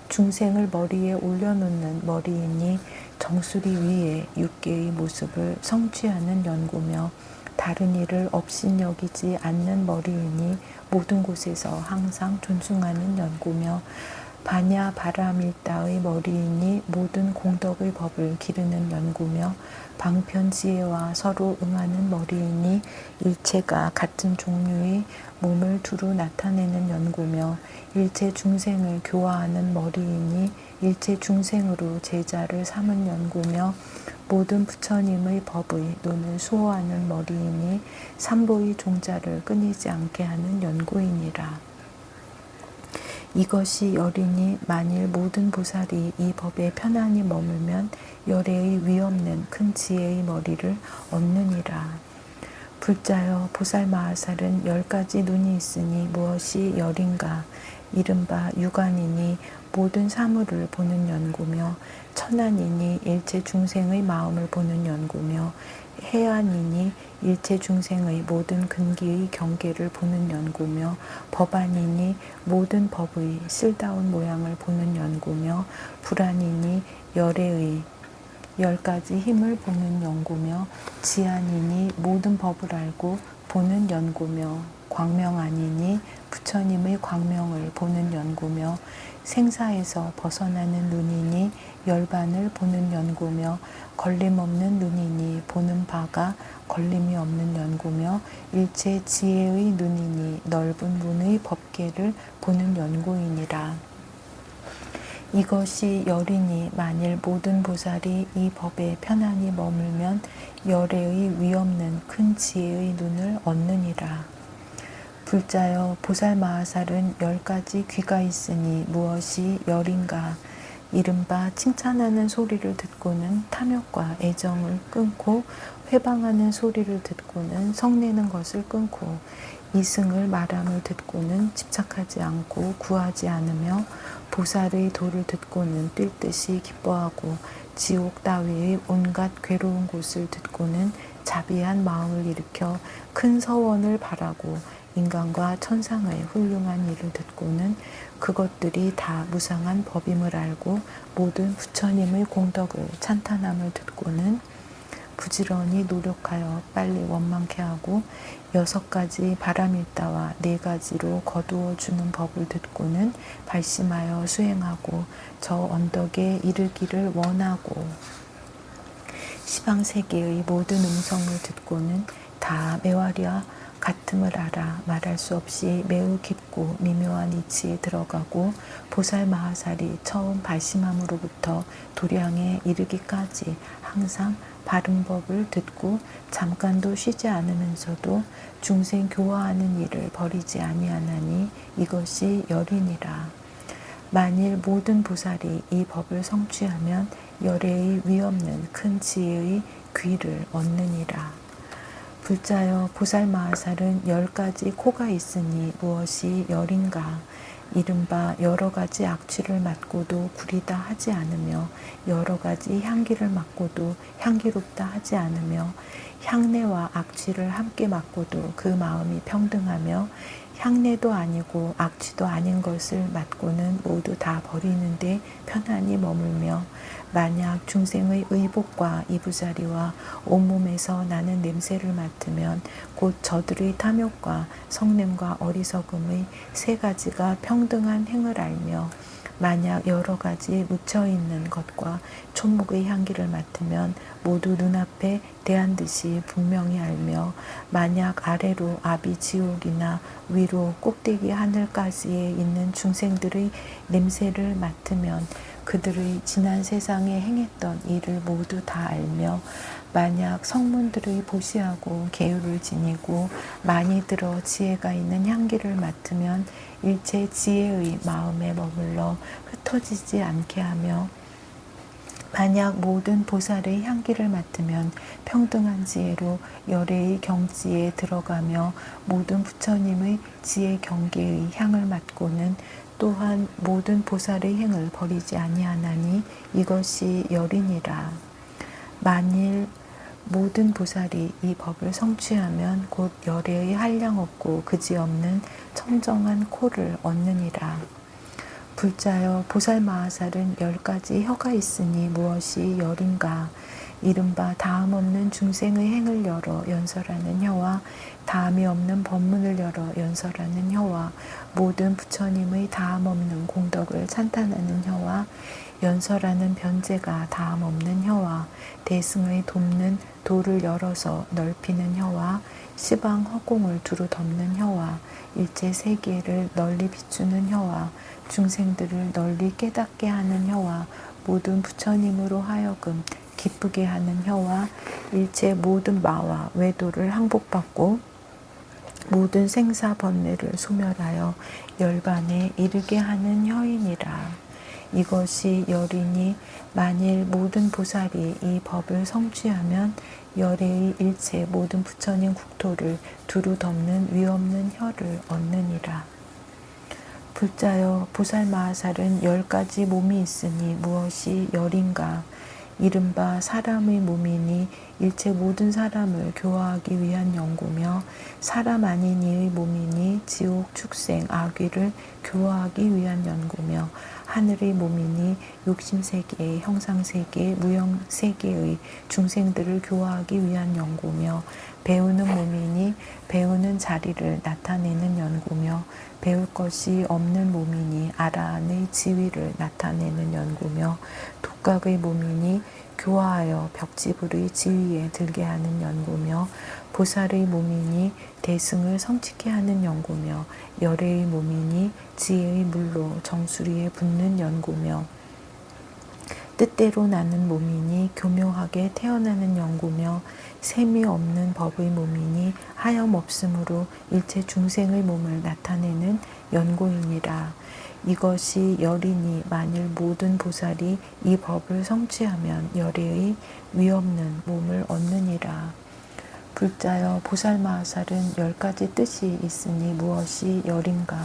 중생을 머리에 올려놓는 머리이니 정수리 위에 육계의 모습을 성취하는 연고며 다른 일을 업신여기지 않는 머리이니 모든 곳에서 항상 존중하는 연고며 반야 바라밀다의 머리이니 모든 공덕의 법을 기르는 연고며 방편지혜와 서로 응하는 머리이니 일체가 같은 종류의 몸을 두루 나타내는 연고며 일체 중생을 교화하는 머리이니 일체 중생으로 제자를 삼은 연고며 모든 부처님의 법의 논을 수호하는 머리이니 삼보의 종자를 끊이지 않게 하는 연고이니라. 이것이 열이니 만일 모든 보살이 이 법에 편안히 머물면 열애의 위없는 큰 지혜의 머리를 얻느니라. 불자여 보살마하살은 10가지 눈이 있으니 무엇이 열인가? 이른바 유관이니 모든 사물을 보는 연고며 천안이니 일체 중생의 마음을 보는 연고며 해안이니 일체 중생의 모든 근기의 경계를 보는 연고며 법안이니 모든 법의 쓸다운 모양을 보는 연고며 불안이니 열애의 10가지 힘을 보는 연고며 지안이니 모든 법을 알고 보는 연고며 광명아니니 부처님의 광명을 보는 연고며 생사에서 벗어나는 눈이니 열반을 보는 연고며 걸림없는 눈이니 보는 바가 걸림이 없는 연고며 일체 지혜의 눈이니 넓은 문의 법계를 보는 연고이니라. 이것이 열이니 만일 모든 보살이 이 법에 편안히 머물면 열애의 위없는 큰 지혜의 눈을 얻느니라. 불자여 보살마하살은 10가지 귀가 있으니 무엇이 열인가? 이른바 칭찬하는 소리를 듣고는 탐욕과 애정을 끊고 회방하는 소리를 듣고는 성내는 것을 끊고 이승을 말함을 듣고는 집착하지 않고 구하지 않으며 보살의 도를 듣고는 뛸 듯이 기뻐하고 지옥 따위의 온갖 괴로운 곳을 듣고는 자비한 마음을 일으켜 큰 서원을 바라고 인간과 천상의 훌륭한 일을 듣고는 그것들이 다 무상한 법임을 알고 모든 부처님의 공덕을 찬탄함을 듣고는 부지런히 노력하여 빨리 원망케 하고 6가지 바라밀다와 4가지로 거두어 주는 법을 듣고는 발심하여 수행하고 저 언덕에 이르기를 원하고 시방세계의 모든 음성을 듣고는 다 매화리와 같음을 알아 말할 수 없이 매우 깊고 미묘한 이치에 들어가고 보살마하살이 처음 발심함으로부터 도량에 이르기까지 항상 바른 법을 듣고 잠깐도 쉬지 않으면서도 중생 교화하는 일을 버리지 아니하나니 이것이 열이니라. 만일 모든 보살이 이 법을 성취하면 열애의 위없는 큰 지혜의 귀를 얻느니라. 불자여 보살마하살은 10가지 코가 있으니 무엇이 열인가? 이른바 여러 가지 악취를 맡고도 구리다 하지 않으며 여러 가지 향기를 맡고도 향기롭다 하지 않으며 향내와 악취를 함께 맡고도 그 마음이 평등하며 향내도 아니고 악취도 아닌 것을 맡고는 모두 다 버리는데 편안히 머물며 만약 중생의 의복과 이부자리와 온몸에서 나는 냄새를 맡으면 곧 저들의 탐욕과 성냄과 어리석음의 3가지가 평등한 행을 알며 만약 여러 가지 묻혀있는 것과 초목의 향기를 맡으면 모두 눈앞에 대한 듯이 분명히 알며 만약 아래로 아비 지옥이나 위로 꼭대기 하늘까지에 있는 중생들의 냄새를 맡으면 그들의 지난 세상에 행했던 일을 모두 다 알며 만약 성문들의 보시하고 계율을 지니고 많이 들어 지혜가 있는 향기를 맡으면 일체 지혜의 마음에 머물러 흩어지지 않게 하며 만약 모든 보살의 향기를 맡으면 평등한 지혜로 열애의 경지에 들어가며 모든 부처님의 지혜 경계의 향을 맡고는 또한 모든 보살의 행을 버리지 아니하나니 이것이 열이니라. 만일 모든 보살이 이 법을 성취하면 곧 열애의 한량없고 그지없는 청정한 코를 얻느니라. 불자여 보살마하살은 10가지 혀가 있으니 무엇이 열인가. 이른바 다음없는 중생의 행을 열어 연설하는 혀와 다음이 없는 법문을 열어 연설하는 혀와 모든 부처님의 다음없는 공덕을 찬탄하는 혀와 연설하는 변제가 다음없는 혀와 대승의 돕는 도를 열어서 넓히는 혀와 시방 허공을 두루 덮는 혀와 일체 세계를 널리 비추는 혀와 중생들을 널리 깨닫게 하는 혀와 모든 부처님으로 하여금 기쁘게 하는 혀와 일체 모든 마와 외도를 항복받고 모든 생사 번뇌를 소멸하여 열반에 이르게 하는 혀이니라. 이것이 열이니 만일 모든 보살이 이 법을 성취하면 열애의 일체 모든 부처님 국토를 두루 덮는 위없는 혀를 얻느니라. 불자여 보살마하살은 10가지 몸이 있으니 무엇이 열인가. 이른바 사람의 몸이니 일체 모든 사람을 교화하기 위한 연구며 사람 아닌 이의 몸이니 지옥, 축생, 악귀를 교화하기 위한 연구며 하늘의 몸이니 욕심세계, 형상세계, 무형세계의 중생들을 교화하기 위한 연구며 배우는 몸이니 배우는 자리를 나타내는 연구며 배울 것이 없는 몸이니 아라한의 지위를 나타내는 연구며 독각의 몸이니 교화하여 벽지불의 지위에 들게 하는 연구며 보살의 몸이니 대승을 성취케 하는 연구며 열애의 몸이니 지혜의 물로 정수리에 붙는 연구며 뜻대로 나는 몸이니 교묘하게 태어나는 연구며 셈이 없는 법의 몸이니 하염없음으로 일체 중생의 몸을 나타내는 연구이니라. 이것이 열이니 만일 모든 보살이 이 법을 성취하면 열애의 위없는 몸을 얻느니라. 불자여 보살마하살은 10가지 뜻이 있으니 무엇이 열인가.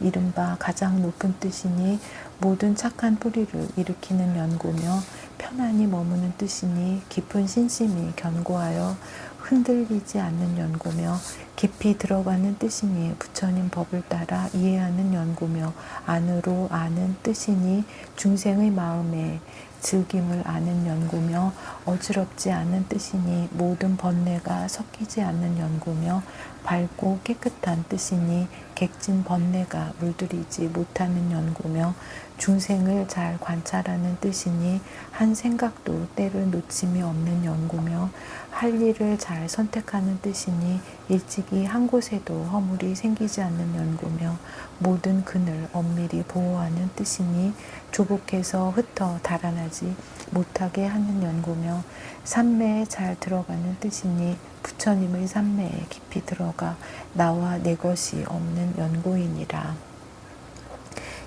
이른바 가장 높은 뜻이니 모든 착한 뿌리를 일으키는 연구며 편안히 머무는 뜻이니 깊은 신심이 견고하여 흔들리지 않는 연구며 깊이 들어가는 뜻이니 부처님 법을 따라 이해하는 연구며 안으로 아는 뜻이니 중생의 마음에 즐김을 아는 연구며 어지럽지 않은 뜻이니 모든 번뇌가 섞이지 않는 연구며 밝고 깨끗한 뜻이니 객진 번뇌가 물들이지 못하는 연구며 중생을 잘 관찰하는 뜻이니 한 생각도 때를 놓침이 없는 연구며 할 일을 잘 선택하는 뜻이니 일찍이 한 곳에도 허물이 생기지 않는 연구며 모든 근을 엄밀히 보호하는 뜻이니 조복해서 흩어 달아나지 못하게 하는 연구며 삼매에 잘 들어가는 뜻이니 부처님의 삼매에 깊이 들어가 나와 내 것이 없는 연구이니라.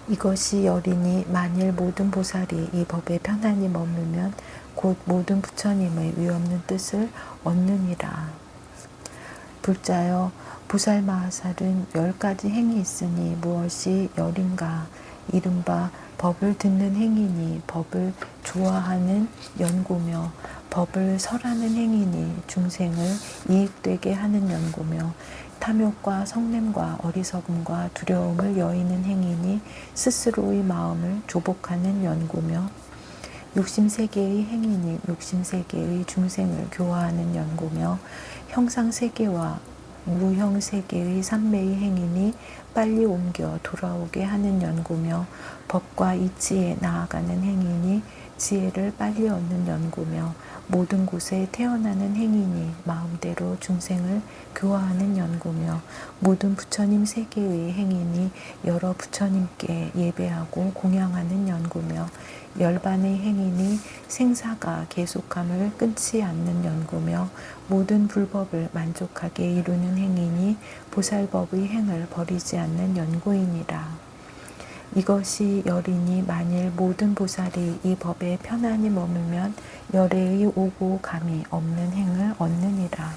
이것이 열이니 만일 모든 보살이 이 법에 편안히 머물면 곧 모든 부처님의 위없는 뜻을 얻느니라. 불자여 보살마하살은 10가지 행이 있으니 무엇이 열인가. 이른바 법을 듣는 행이니 법을 좋아하는 연구며 법을 설하는 행이니 중생을 이익되게 하는 연구며 탐욕과 성냄과 어리석음과 두려움을 여의는 행이니 스스로의 마음을 조복하는 연구며 욕심세계의 행이니 욕심세계의 중생을 교화하는 연구며 형상세계와 무형세계의 삼매의 행이니 빨리 옮겨 돌아오게 하는 연구며 법과 이치에 나아가는 행이니 지혜를 빨리 얻는 연구며 모든 곳에 태어나는 행이니 마음대로 중생을 교화하는 연구며 모든 부처님 세계의 행이니 여러 부처님께 예배하고 공양하는 연구며 열반의 행이니 생사가 계속함을 끊지 않는 연구며 모든 불법을 만족하게 이루는 행이니 보살법의 행을 버리지 않는 연구이니라. 이것이 열이니 만일 모든 보살이 이 법에 편안히 머물면 열애의 오고 감이 없는 행을 얻느니라.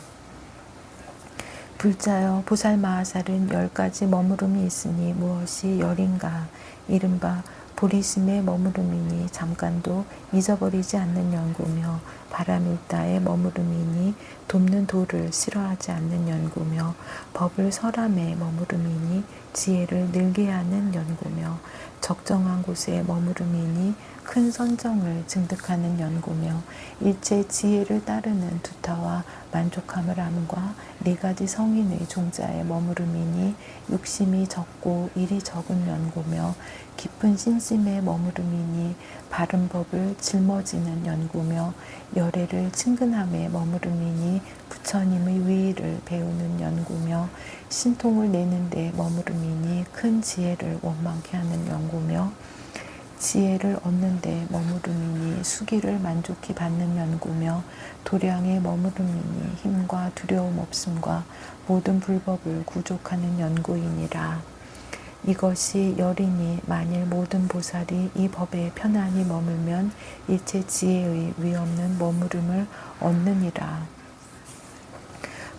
불자여 보살마하살은 10가지 머무름이 있으니 무엇이 열인가. 이른바 보리심에 머무름이니 잠깐도 잊어버리지 않는 연구며 바람일다에 머무름이니 돕는 도를 싫어하지 않는 연구며 법을 설함에 머무름이니 지혜를 늘게 하는 연구며 적정한 곳에 머무름이니 큰 선정을 증득하는 연구며 일체 지혜를 따르는 두타와 만족함을 함과 네 가지 성인의 종자에 머무름이니 욕심이 적고 일이 적은 연구며 깊은 신심에 머무름이니 바른 법을 짊어지는 연구며 열애를 친근함에 머무름이니 부처님의 위의를 배우는 연구며 신통을 내는 데 머무름이니 큰 지혜를 원망케 하는 연구며 지혜를 얻는 데 머무름이니 수기를 만족히 받는 연구며 도량에 머무름이니 힘과 두려움 없음과 모든 불법을 구족하는 연구이니라. 이것이 열이니 만일 모든 보살이 이 법에 편안히 머물면 일체 지혜의 위없는 머무름을 얻느니라.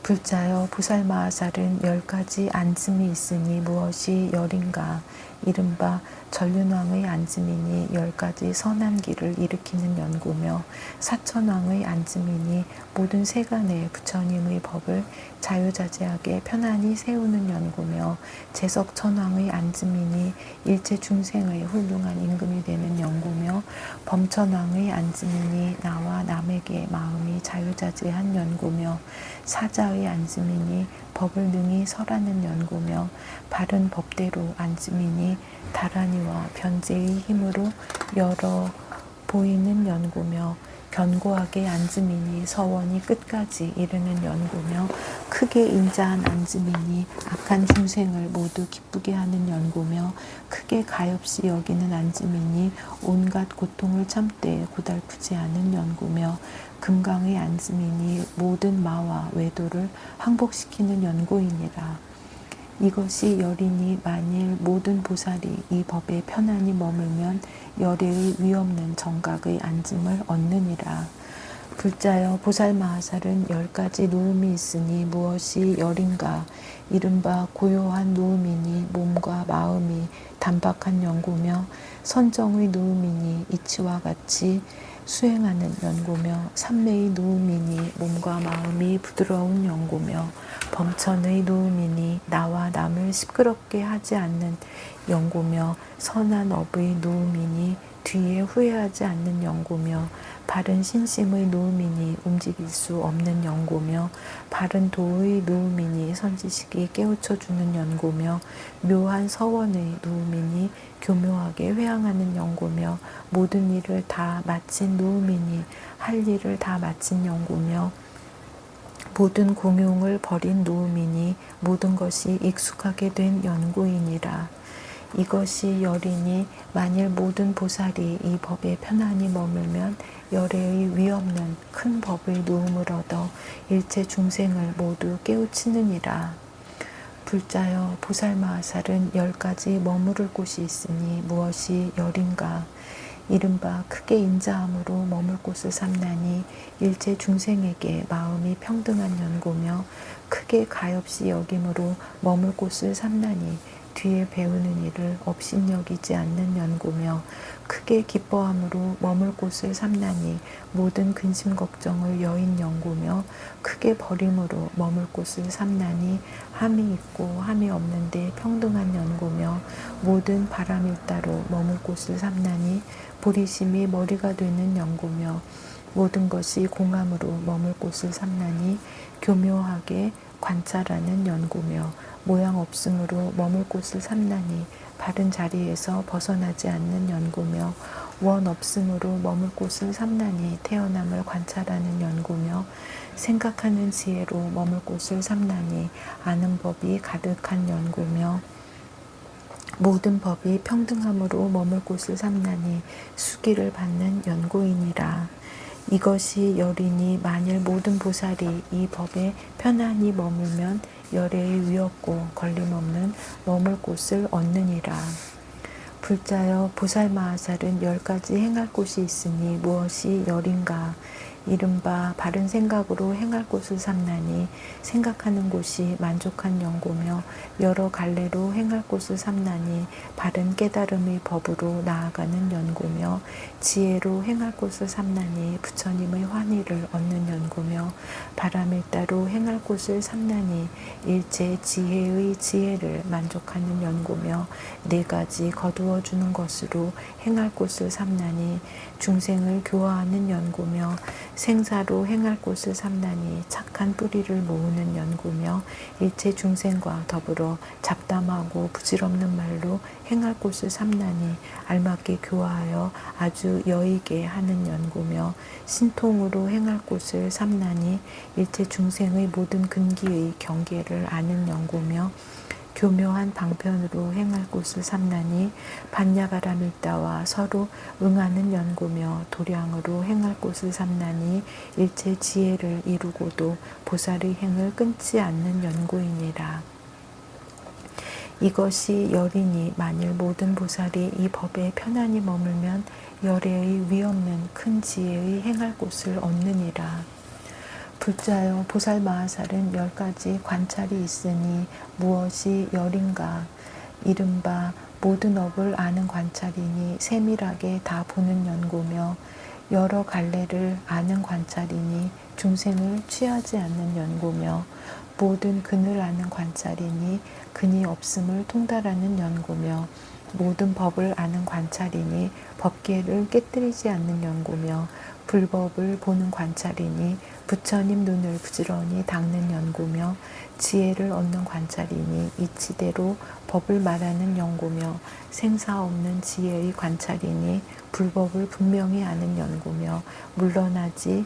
불자여 보살마하살은 10가지 앉음이 있으니 무엇이 열인가. 이른바 전륜왕의 앉음이니 10가지 선한 길을 일으키는 연구며 사천왕의 앉음이니 모든 세간의 부처님의 법을 자유자재하게 편안히 세우는 연구며 제석천왕의 앉음이니 일체 중생의 훌륭한 임금이 되는 연구며 범천왕의 앉음이니 나와 남에게 마음이 자유자재한 연구며 사자의 앉음이니 법을 능히 설하는 연구며 바른 법대로 앉음이니 다라니와 변제의 힘으로 열어 보이는 연구며 견고하게 앉음이니 서원이 끝까지 이르는 연구며 크게 인자한 앉음이니 악한 중생을 모두 기쁘게 하는 연구며 크게 가엾이 여기는 앉음이니 온갖 고통을 참되 고달프지 않은 연구며 금강의 앉음이니 모든 마와 외도를 항복시키는 연구이니라. 이것이 열이니 만일 모든 보살이 이 법에 편안히 머물면 열애의 위없는 정각의 앉음을 얻느니라. 불자여 보살마하살은 10가지 누움이 있으니 무엇이 열인가. 이른바 고요한 누움이니 몸과 마음이 단박한 연구며 선정의 누움이니 이치와 같이 수행하는 연구며 삼매의 누움이니 몸과 마음이 부드러운 연구며 범천의 누움이니 나와 남을 시끄럽게 하지 않는 연구며 선한 업의 누움이니 뒤에 후회하지 않는 연구며 바른 신심의 누움이니 움직일 수 없는 연구며 바른 도의 누움이니 선지식이 깨우쳐주는 연구며 묘한 서원의 누움이니 교묘하게 회항하는 연구며 모든 일을 다 마친 누움이니 할 일을 다 마친 연구며 모든 공용을 버린 누움이니 모든 것이 익숙하게 된 연구이니라. 이것이 열이니 만일 모든 보살이 이 법에 편안히 머물면 열애의 위없는 큰 법의 누움을 얻어 일체 중생을 모두 깨우치느니라. 불자여 보살마하살은 10가지 머무를 곳이 있으니 무엇이 열인가. 이른바 크게 인자함으로 머물 곳을 삼나니 일체 중생에게 마음이 평등한 연구며 크게 가엾이 여김으로 머물 곳을 삼나니 뒤에 배우는 일을 업신여기지 않는 연구며 크게 기뻐함으로 머물 곳을 삼나니 모든 근심 걱정을 여인 연구며 크게 버림으로 머물 곳을 삼나니 함이 있고 함이 없는데 평등한 연구며 모든 바람일 따로 머물 곳을 삼나니 보리심이 머리가 되는 연구며 모든 것이 공함으로 머물 곳을 삼나니 교묘하게 관찰하는 연구며 모양 없음으로 머물 곳을 삼나니 바른 자리에서 벗어나지 않는 연구며 원 없음으로 머물 곳을 삼나니 태어남을 관찰하는 연구며 생각하는 지혜로 머물 곳을 삼나니 아는 법이 가득한 연구며 모든 법이 평등함으로 머물 곳을 삼나니 수기를 받는 연구이니라. 이것이 열이니 만일 모든 보살이 이 법에 편안히 머물면 열애의 위없고 걸림없는 머물 곳을 얻느니라. 불자여 보살마하살은 10가지 행할 곳이 있으니 무엇이 열인가. 이른바 바른 생각으로 행할 곳을 삼나니 생각하는 곳이 만족한 연고며 여러 갈래로 행할 곳을 삼나니 바른 깨달음의 법으로 나아가는 연고며 지혜로 행할 곳을 삼나니 부처님의 환희를 얻는 연고며 바라밀다로 행할 곳을 삼나니 일체 지혜의 지혜를 만족하는 연고며 네 가지 거두어 주는 것으로 행할 곳을 삼나니 중생을 교화하는 연고며 생사로 행할 곳을 삼나니 착한 뿌리를 모으는 연고며 일체 중생과 더불어 잡담하고 부질없는 말로 행할 곳을 삼나니 알맞게 교화하여 아주 여의게 하는 연고며 신통으로 행할 곳을 삼나니 일체 중생의 모든 근기의 경계를 아는 연고며 교묘한 방편으로 행할 곳을 삼나니 반야바라밀다와 서로 응하는 연고며 도량으로 행할 곳을 삼나니 일체 지혜를 이루고도 보살의 행을 끊지 않는 연고이니라. 이것이 열이니 만일 모든 보살이 이 법에 편안히 머물면 열애의 위없는 큰 지혜의 행할 곳을 얻느니라. 불자여 보살 마하살은 10가지 관찰이 있으니 무엇이 열인가? 이른바 모든 업을 아는 관찰이니 세밀하게 다 보는 연고며 여러 갈래를 아는 관찰이니 중생을 취하지 않는 연고며 모든 근을 아는 관찰이니 근이 없음을 통달하는 연고며 모든 법을 아는 관찰이니 법계를 깨뜨리지 않는 연고며 불법을 보는 관찰이니 부처님 눈을 부지런히 닦는 연고며 지혜를 얻는 관찰이니 이치대로 법을 말하는 연고며 생사 없는 지혜의 관찰이니 불법을 분명히 아는 연고며 물러나지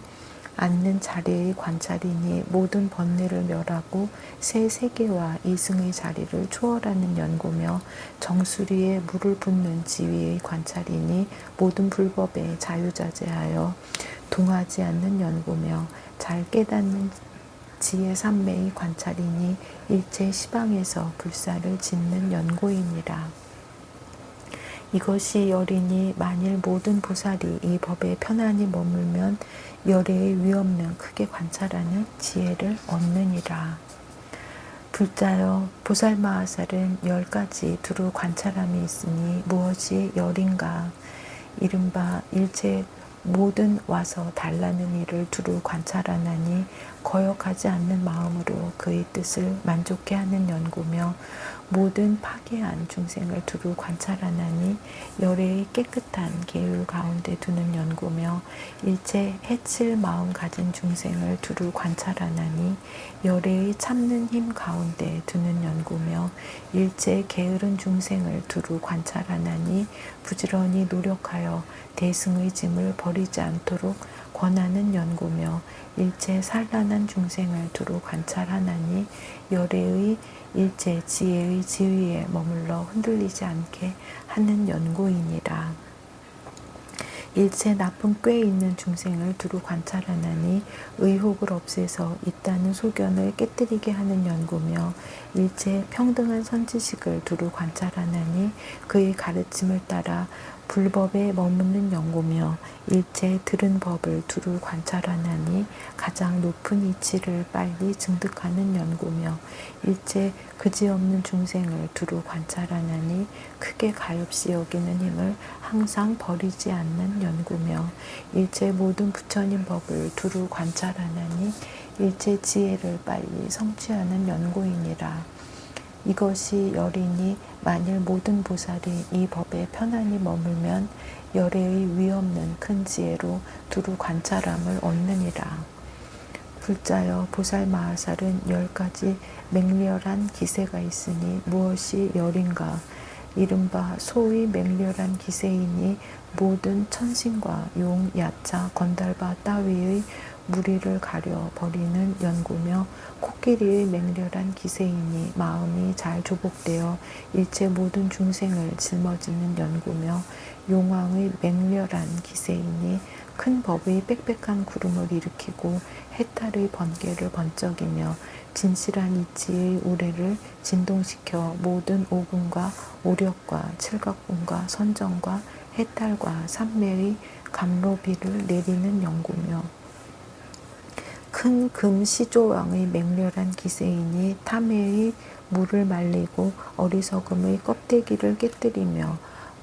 않는 자리의 관찰이니 모든 번뇌를 멸하고 새 세계와 이승의 자리를 초월하는 연고며 정수리에 물을 붓는 지위의 관찰이니 모든 불법에 자유자재하여 동하지 않는 연고며 잘 깨닫는 지혜 삼매의 관찰이니 일체 시방에서 불사를 짓는 연고이니라. 이것이 열이니 만일 모든 보살이 이 법에 편안히 머물면 열애의 위없는 크게 관찰하는 지혜를 얻느니라. 불자여 보살 마하살은 10가지 두루 관찰함이 있으니 무엇이 열인가? 이른바 일체 모든 와서 달라는 일을 두루 관찰하나니 거역하지 않는 마음으로 그의 뜻을 만족해 하는 연고며 모든 파괴한 중생을 두루 관찰하나니 열애의 깨끗한 계율 가운데 두는 연고며 일체 해칠 마음 가진 중생을 두루 관찰하나니 열애의 참는 힘 가운데 두는 연고며 일체 게으른 중생을 두루 관찰하나니 부지런히 노력하여 대승의 짐을 버리지 않도록 권하는 연고며 일체 산란한 중생을 두루 관찰하나니 열애의 일체 지혜의 지위에 머물러 흔들리지 않게 하는 연고이니라. 일체 나쁜 꾀 있는 중생을 두루 관찰하나니 의혹을 없애서 있다는 소견을 깨뜨리게 하는 연고며 일체 평등한 선지식을 두루 관찰하나니 그의 가르침을 따라 불법에 머무는 연고며 일체 들은 법을 두루 관찰하나니 가장 높은 이치를 빨리 증득하는 연고며 일체 그지없는 중생을 두루 관찰하나니 크게 가엾이 여기는 힘을 항상 버리지 않는 연고며 일체 모든 부처님 법을 두루 관찰하나니 일체 지혜를 빨리 성취하는 연고이니라. 이것이 열이니 만일 모든 보살이 이 법에 편안히 머물면 열애의 위없는 큰 지혜로 두루 관찰함을 얻느니라. 불자여 보살 마하살은 10가지 맹렬한 기세가 있으니 무엇이 열인가? 이른바 소위 맹렬한 기세이니 모든 천신과 용, 야차, 건달바 따위의 무리를 가려 버리는 연고며 코끼리의 맹렬한 기세이니 마음이 잘 조복되어 일체 모든 중생을 짊어지는 연고며 용왕의 맹렬한 기세이니 큰 법의 빽빽한 구름을 일으키고 해탈의 번개를 번쩍이며 진실한 이치의 우레를 진동시켜 모든 오군과 오력과 칠각군과 선정과 해탈과 삼매의 감로비를 내리는 연고며 큰 금 시조왕의 맹렬한 기세이니 탐해의 물을 말리고 어리석음의 껍데기를 깨뜨리며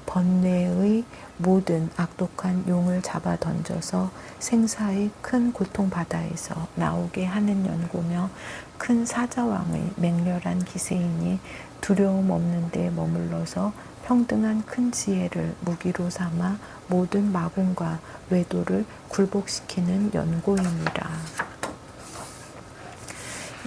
번뇌의 모든 악독한 용을 잡아 던져서 생사의 큰 고통 바다에서 나오게 하는 연고며 큰 사자왕의 맹렬한 기세이니 두려움 없는 데 머물러서 평등한 큰 지혜를 무기로 삼아 모든 마군과 외도를 굴복시키는 연고이니라.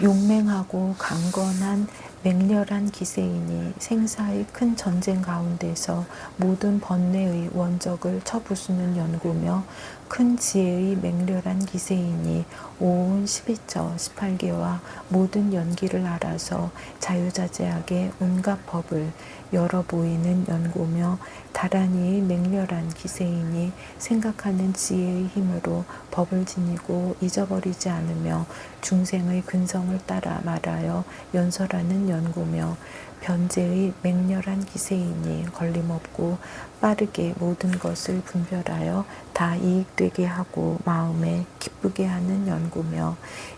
용맹하고 강건한 맹렬한 기세이니 생사의 큰 전쟁 가운데서 모든 번뇌의 원적을 쳐부수는 연고며 큰 지혜의 맹렬한 기세이니 오온 12처 18개와 모든 연기를 알아서 자유자재하게 온갖 법을 열어 보이는 연고며 다란이의 맹렬한 기세이니 생각하는 지혜의 힘으로 법을 지니고 잊어버리지 않으며 중생의 근성을 따라 말하여 연설하는 연고며 변제의 맹렬한 기세이니 걸림없고 빠르게 모든 것을 분별하여 다 이익되게 하고 마음에 기쁘게 하는 연고며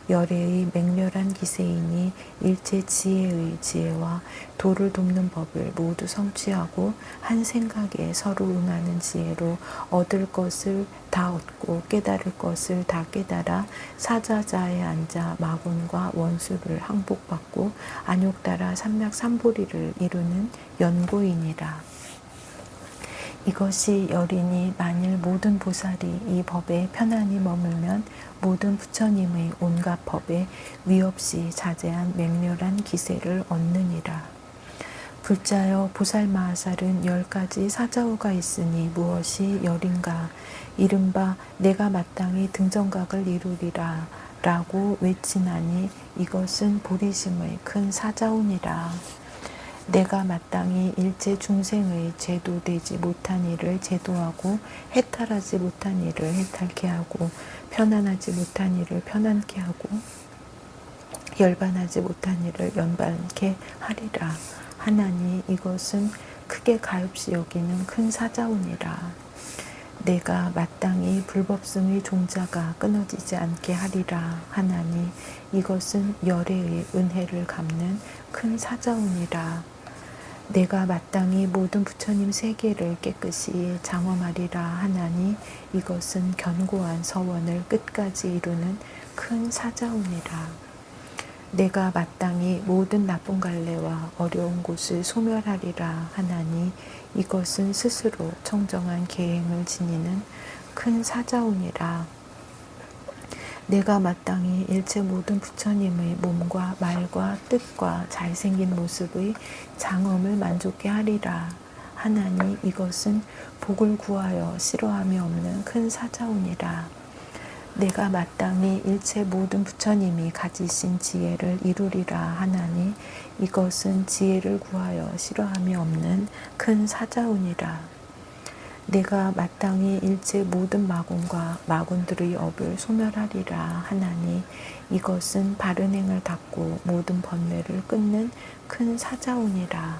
열애의 맹렬한 기세이니 일체 지혜의 지혜와 도를 돕는 법을 모두 성취하고 한 생각에 서로 응하는 지혜로 얻을 것을 다 얻고 깨달을 것을 다 깨달아 사자자에 앉아 마군과 원수를 항복받고 안욕따라 삼맥삼보리를 이루는 연고이니라. 이것이 열이니 만일 모든 보살이 이 법에 편안히 머물면 모든 부처님의 온갖 법에 위없이 자제한 맹렬한 기세를 얻느니라. 불자여 보살마하살은 10가지 사자후가 있으니 무엇이 열인가. 이른바 내가 마땅히 등정각을 이루리라 라고 외치나니 이것은 보리심의 큰 사자후니라. 내가 마땅히 일체 중생의 제도되지 못한 일을 제도하고 해탈하지 못한 일을 해탈케 하고 편안하지 못한 일을 편안케 하고 열반하지 못한 일을 연반케 하리라 하나니 이것은 크게 가엾이 여기는 큰 사자우니라. 내가 마땅히 불법승의 종자가 끊어지지 않게 하리라 하나니 이것은 열애의 은혜를 갚는 큰 사자우니라. 내가 마땅히 모든 부처님 세계를 깨끗이 장엄하리라 하나니 이것은 견고한 서원을 끝까지 이루는 큰 사자우니라. 내가 마땅히 모든 나쁜 갈래와 어려운 곳을 소멸하리라 하나니 이것은 스스로 청정한 계행을 지니는 큰 사자우니라. 내가 마땅히 일체 모든 부처님의 몸과 말과 뜻과 잘생긴 모습의 장엄을 만족케 하리라 하나니 이것은 복을 구하여 싫어함이 없는 큰 사자우니라. 내가 마땅히 일체 모든 부처님이 가지신 지혜를 이루리라 하나니 이것은 지혜를 구하여 싫어함이 없는 큰 사자우니라. 내가 마땅히 일체 모든 마군과 마군들의 업을 소멸하리라 하나니 이것은 바른 행을 닦고 모든 번뇌를 끊는 큰 사자우니라.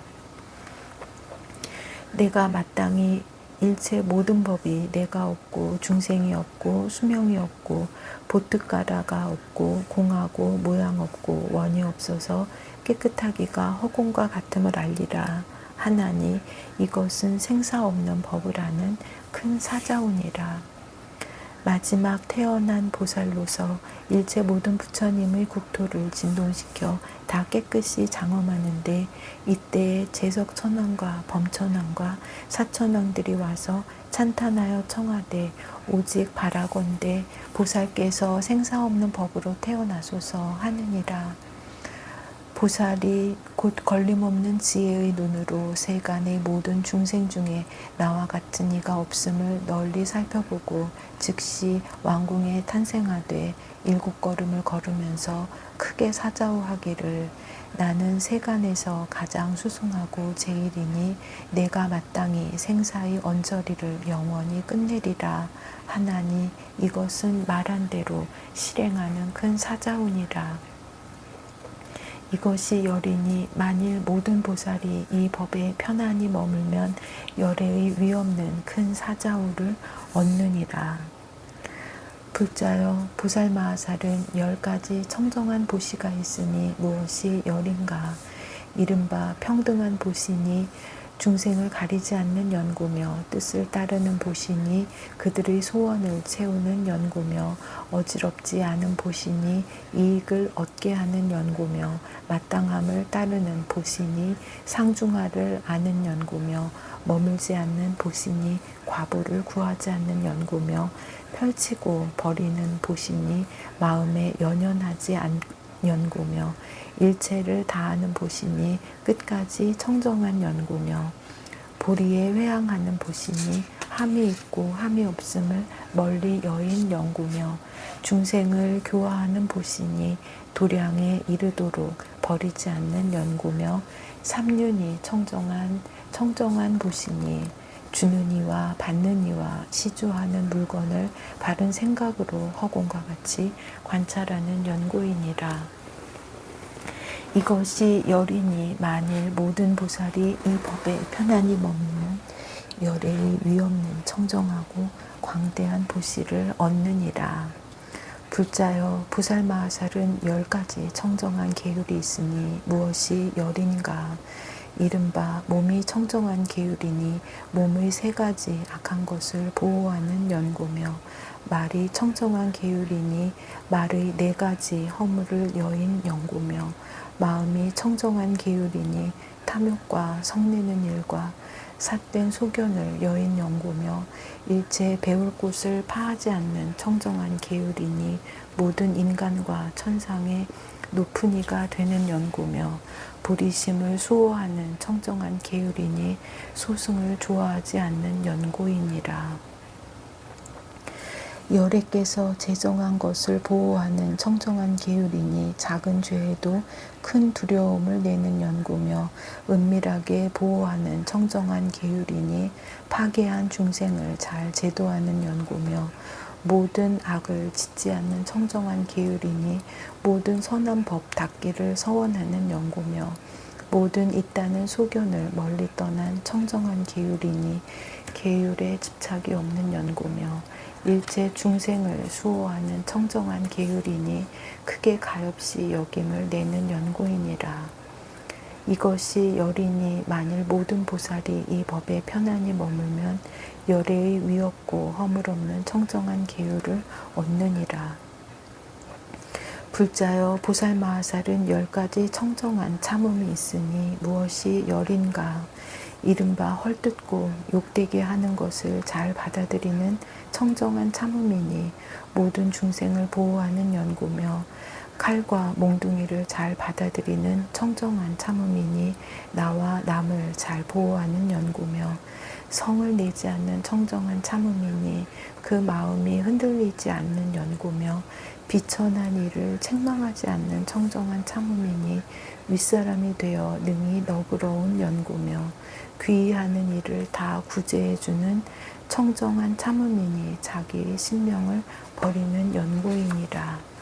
내가 마땅히 일체 모든 법이 내가 없고 중생이 없고 수명이 없고 보트가라가 없고 공하고 모양 없고 원이 없어서 깨끗하기가 허공과 같음을 알리라 하나니 이것은 생사 없는 법을 아는 큰 사자우니라. 마지막 태어난 보살로서 일체 모든 부처님의 국토를 진동시켜 다 깨끗이 장엄하는데 이때에 재석천왕과 범천왕과 사천왕들이 와서 찬탄하여 청하되 오직 바라건대 보살께서 생사 없는 법으로 태어나소서 하느니라. 보살이 곧 걸림없는 지혜의 눈으로 세간의 모든 중생 중에 나와 같은 이가 없음을 널리 살펴보고 즉시 왕궁에 탄생하되 7걸음을 걸으면서 크게 사자후하기를 나는 세간에서 가장 수승하고 제일이니 내가 마땅히 생사의 언저리를 영원히 끝내리라 하나니 이것은 말한 대로 실행하는 큰 사자후니라. 이것이 열이니 만일 모든 보살이 이 법에 편안히 머물면 열애의 위없는 큰 사자후를 얻느니라. 불자여 보살마하살은 10가지 청정한 보시가 있으니 무엇이 열인가. 이른바 평등한 보시니 중생을 가리지 않는 연구며 뜻을 따르는 보시니 그들의 소원을 채우는 연구며 어지럽지 않은 보시니 이익을 얻게 하는 연구며 마땅함을 따르는 보시니 상중하를 아는 연구며 머물지 않는 보시니 과보를 구하지 않는 연구며 펼치고 버리는 보시니 마음에 연연하지 않는 연구며 일체를 다하는 보시니 끝까지 청정한 연구며 보리에 회항하는 보시니 함이 있고 함이 없음을 멀리 여인 연구며 중생을 교화하는 보시니 도량에 이르도록 버리지 않는 연구며 삼륜이 청정한 보시니 주는 이와 받는 이와 시주하는 물건을 바른 생각으로 허공과 같이 관찰하는 연구이니라. 이것이 열이니 만일 모든 보살이 이 법에 편안히 머물면 열애의 위없는 청정하고 광대한 보시를 얻느니라. 불자여 보살마하살은 10가지 청정한 계율이 있으니 무엇이 열인가. 이른바 몸이 청정한 계율이니 몸의 3가지 악한 것을 보호하는 연구며 말이 청정한 계율이니 말의 4가지 허물을 여인 연구며 마음이 청정한 계율이니 탐욕과 성내는 일과 삿된 소견을 여인 연구며 일체 배울 곳을 파하지 않는 청정한 계율이니 모든 인간과 천상의 높은 이가 되는 연구며 보리심을 수호하는 청정한 계율이니 소승을 좋아하지 않는 연고이니라. 열애께서 제정한 것을 보호하는 청정한 계율이니 작은 죄에도 큰 두려움을 내는 연구며 은밀하게 보호하는 청정한 계율이니 파괴한 중생을 잘 제도하는 연구며 모든 악을 짓지 않는 청정한 계율이니 모든 선한 법 닦기를 서원하는 연구며 모든 있다는 소견을 멀리 떠난 청정한 계율이니 계율에 집착이 없는 연구며 일체 중생을 수호하는 청정한 계율이니 크게 가엾이 여김을 내는 연구이니라. 이것이 열이니 만일 모든 보살이 이 법에 편안히 머물면 열애의 위없고 허물 없는 청정한 계율을 얻느니라. 불자여 보살마하살은 10가지 청정한 참음이 있으니 무엇이 열인가. 이른바 헐뜯고 욕되게 하는 것을 잘 받아들이는 청정한 참음이니 모든 중생을 보호하는 연구며 칼과 몽둥이를 잘 받아들이는 청정한 참음이니 나와 남을 잘 보호하는 연구며 성을 내지 않는 청정한 참음이니 그 마음이 흔들리지 않는 연구며 비천한 일을 책망하지 않는 청정한 참음이니 윗사람이 되어 능히 너그러운 연구며 귀의하는 일을 다 구제해주는 청정한 참음이니 자기의 신명을 버리는 연고이니라.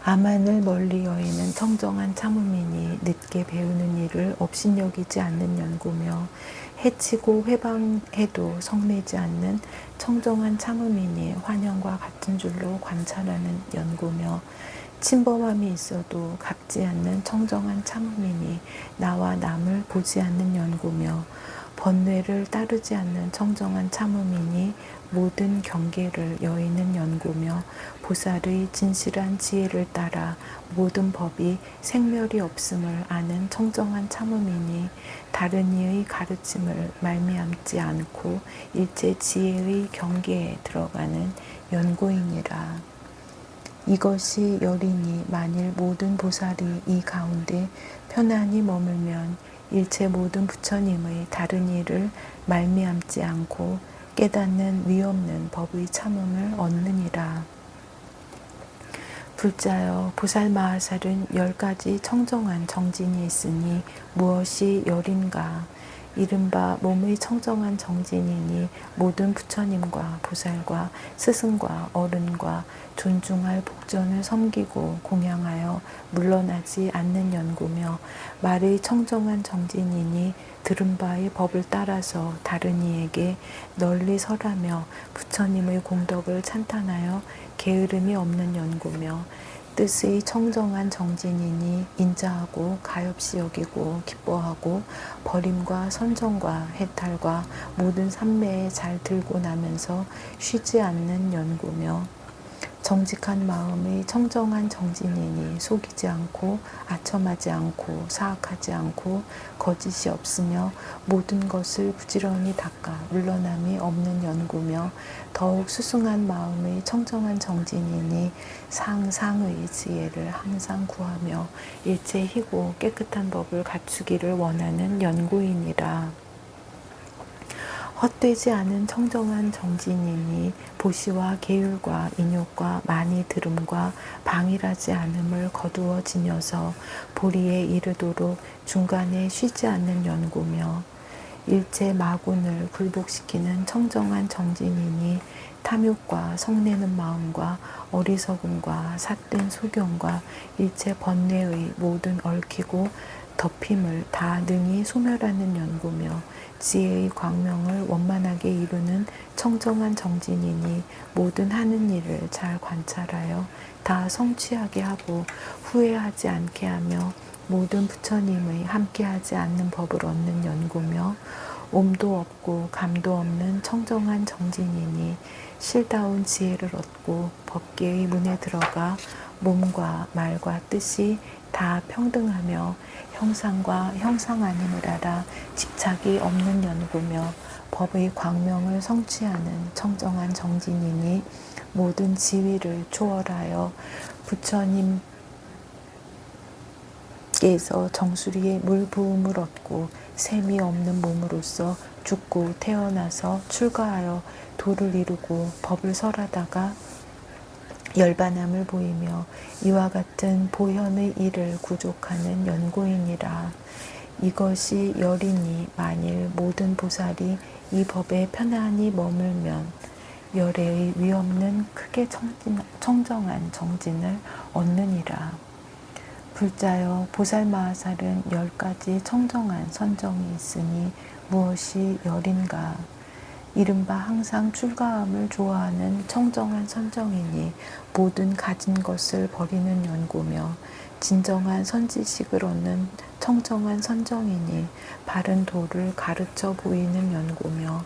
아만을 멀리 여의는 청정한 참음이니 늦게 배우는 일을 업신여기지 않는 연구며 해치고 회방해도 성내지 않는 청정한 참음이니 환영과 같은 줄로 관찰하는 연구며 침범함이 있어도 갚지 않는 청정한 참음이니 나와 남을 보지 않는 연구며 번뇌를 따르지 않는 청정한 참음이니 모든 경계를 여의는 연구며 보살의 진실한 지혜를 따라 모든 법이 생멸이 없음을 아는 청정한 참음이니 다른 이의 가르침을 말미암지 않고 일체 지혜의 경계에 들어가는 연고이니라. 이것이 열이니 만일 모든 보살이 이 가운데 편안히 머물면 일체 모든 부처님의 다른 일을 말미암지 않고 깨닫는 위없는 법의 참음을 얻느니라. 불자여 보살마하살은 10가지 청정한 정진이 있으니 무엇이 열인가. 이른바 몸의 청정한 정진이니 모든 부처님과 보살과 스승과 어른과 존중할 복전을 섬기고 공양하여 물러나지 않는 연구며 말의 청정한 정진이니 들은 바의 법을 따라서 다른 이에게 널리 설하며 부처님의 공덕을 찬탄하여 게으름이 없는 연구며 뜻의 청정한 정진이니 인자하고 가엾이 여기고 기뻐하고 버림과 선정과 해탈과 모든 삼매에 잘 들고 나면서 쉬지 않는 연구며 정직한 마음의 청정한 정진이니 속이지 않고 아첨하지 않고 사악하지 않고 거짓이 없으며 모든 것을 부지런히 닦아 물러남이 없는 연구며 더욱 수승한 마음의 청정한 정진이니 상상의 지혜를 항상 구하며 일체 희고 깨끗한 법을 갖추기를 원하는 연구이니라. 헛되지 않은 청정한 정진이니 보시와 계율과 인욕과 많이 들음과 방일하지 않음을 거두어 지녀서 보리에 이르도록 중간에 쉬지 않는 연구며 일체 마군을 굴복시키는 청정한 정진이니 탐욕과 성내는 마음과 어리석음과 삿된 소견과 일체 번뇌의 모든 얽히고 덮임을 다 능히 소멸하는 연구며 지혜의 광명을 원만하게 이루는 청정한 정진이니 모든 하는 일을 잘 관찰하여 다 성취하게 하고 후회하지 않게 하며 모든 부처님의 함께하지 않는 법을 얻는 연구며 옴도 없고 감도 없는 청정한 정진이니 실다운 지혜를 얻고 법계의 문에 들어가 몸과 말과 뜻이 다 평등하며 형상과 형상 아님을 알아 집착이 없는 연구며 법의 광명을 성취하는 청정한 정진이니 모든 지위를 초월하여 부처님께서 정수리에 물 부음을 얻고 셈이 없는 몸으로서 죽고 태어나서 출가하여 도를 이루고 법을 설하다가 열반함을 보이며 이와 같은 보현의 일을 구족하는 연구이니라. 이것이 열이니 만일 모든 보살이 이 법에 편안히 머물면 열애의 위없는 크게 청정한 정진을 얻느니라. 불자여 보살마하살은 10가지 청정한 선정이 있으니 무엇이 열인가? 이른바 항상 출가함을 좋아하는 청정한 선정이니 모든 가진 것을 버리는 연구며 진정한 선지식을 얻는 청정한 선정이니 바른 도를 가르쳐 보이는 연구며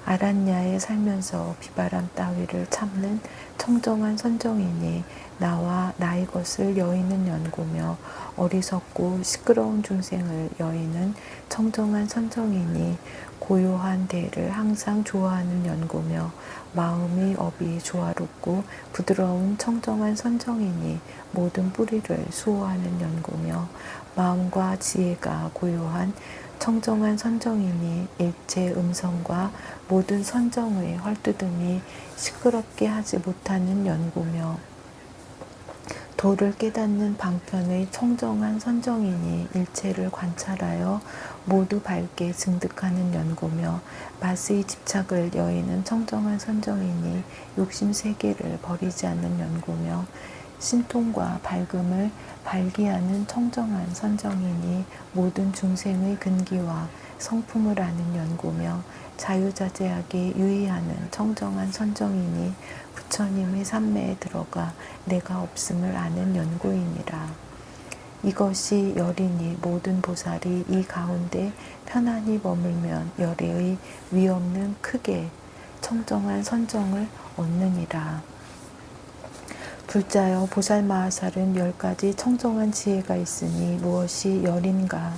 아란야에 살면서 비바람 따위를 참는 청정한 선정이니 나와 나의 것을 여의는 연구며 어리석고 시끄러운 중생을 여의는 청정한 선정이니 고요한 대를 항상 좋아하는 연구며 마음의 업이 조화롭고 부드러운 청정한 선정이니 모든 뿌리를 수호하는 연구며 마음과 지혜가 고요한 청정한 선정이니 일체 음성과 모든 선정의 헐뜯음이 시끄럽게 하지 못하는 연구며 도를 깨닫는 방편의 청정한 선정이니 일체를 관찰하여 모두 밝게 증득하는 연구며 맛의 집착을 여의는 청정한 선정이니 욕심 세계를 버리지 않는 연구며 신통과 밝음을 발기하는 청정한 선정이니 모든 중생의 근기와 성품을 아는 연구며 자유자재하게 유의하는 청정한 선정이니 부처님의 삼매에 들어가 내가 없음을 아는 연구이니라. 이것이 열이니 모든 보살이 이 가운데 편안히 머물면 열애의 위없는 크게 청정한 선정을 얻느니라. 불자여 보살마하살은 10가지 청정한 지혜가 있으니 무엇이 열인가?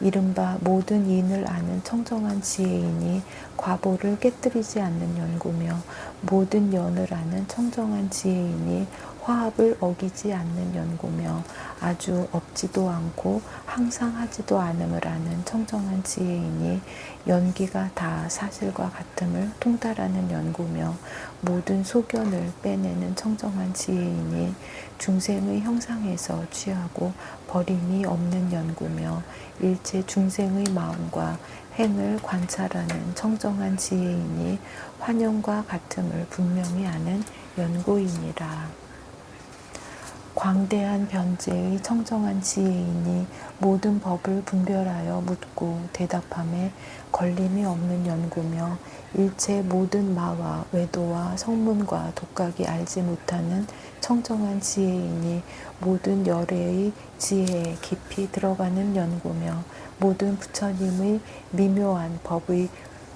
이른바 모든 인을 아는 청정한 지혜이니 과보를 깨뜨리지 않는 연구며 모든 연을 아는 청정한 지혜이니 화합을 어기지 않는 연구며 아주 없지도 않고 항상 하지도 않음을 아는 청정한 지혜이니 연기가 다 사실과 같음을 통달하는 연구며 모든 소견을 빼내는 청정한 지혜이니 중생의 형상에서 취하고 버림이 없는 연구며 일체 중생의 마음과 행을 관찰하는 청정한 지혜이니 환영과 같음을 분명히 아는 연고이니라. 광대한 변제의 청정한 지혜이니 모든 법을 분별하여 묻고 대답함에 걸림이 없는 연구며 일체 모든 마와 외도와 성문과 독각이 알지 못하는 청정한 지혜이니 모든 열애의 지혜에 깊이 들어가는 연구며 모든 부처님의 미묘한 법의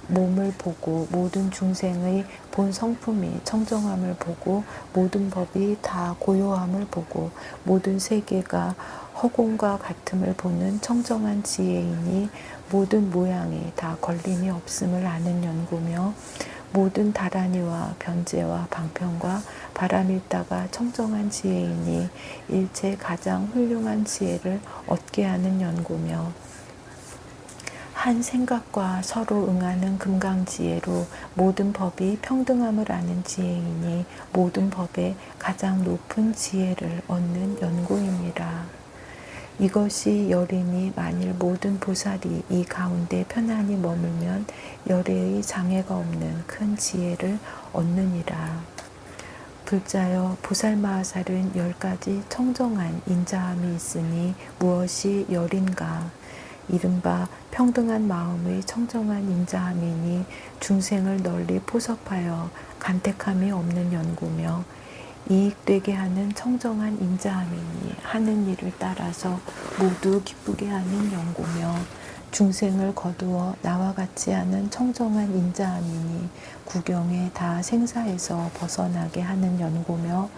몸을 보고 모든 중생의 본 성품이 청정함을 보고 모든 법이 다 고요함을 보고 모든 세계가 허공과 같음을 보는 청정한 지혜이니 모든 모양이 다 걸림이 없음을 아는 연구며 모든 다란이와 변제와 방편과 바람일다가 청정한 지혜이니 일체 가장 훌륭한 지혜를 얻게 하는 연구며 한 생각과 서로 응하는 금강지혜로 모든 법이 평등함을 아는 지혜이니 모든 법의 가장 높은 지혜를 얻는 연고이니라. 이것이 열이니 만일 모든 보살이 이 가운데 편안히 머물면 열애의 장애가 없는 큰 지혜를 얻느니라. 불자여 보살마하살은 10가지 청정한 인자함이 있으니 무엇이 열인가? 이른바 평등한 마음의 청정한 인자함이니 중생을 널리 포섭하여 간택함이 없는 연구며 이익되게 하는 청정한 인자함이니 하는 일을 따라서 모두 기쁘게 하는 연구며 중생을 거두어 나와 같이 하는 청정한 인자함이니 구경에 다 생사에서 벗어나게 하는 연구며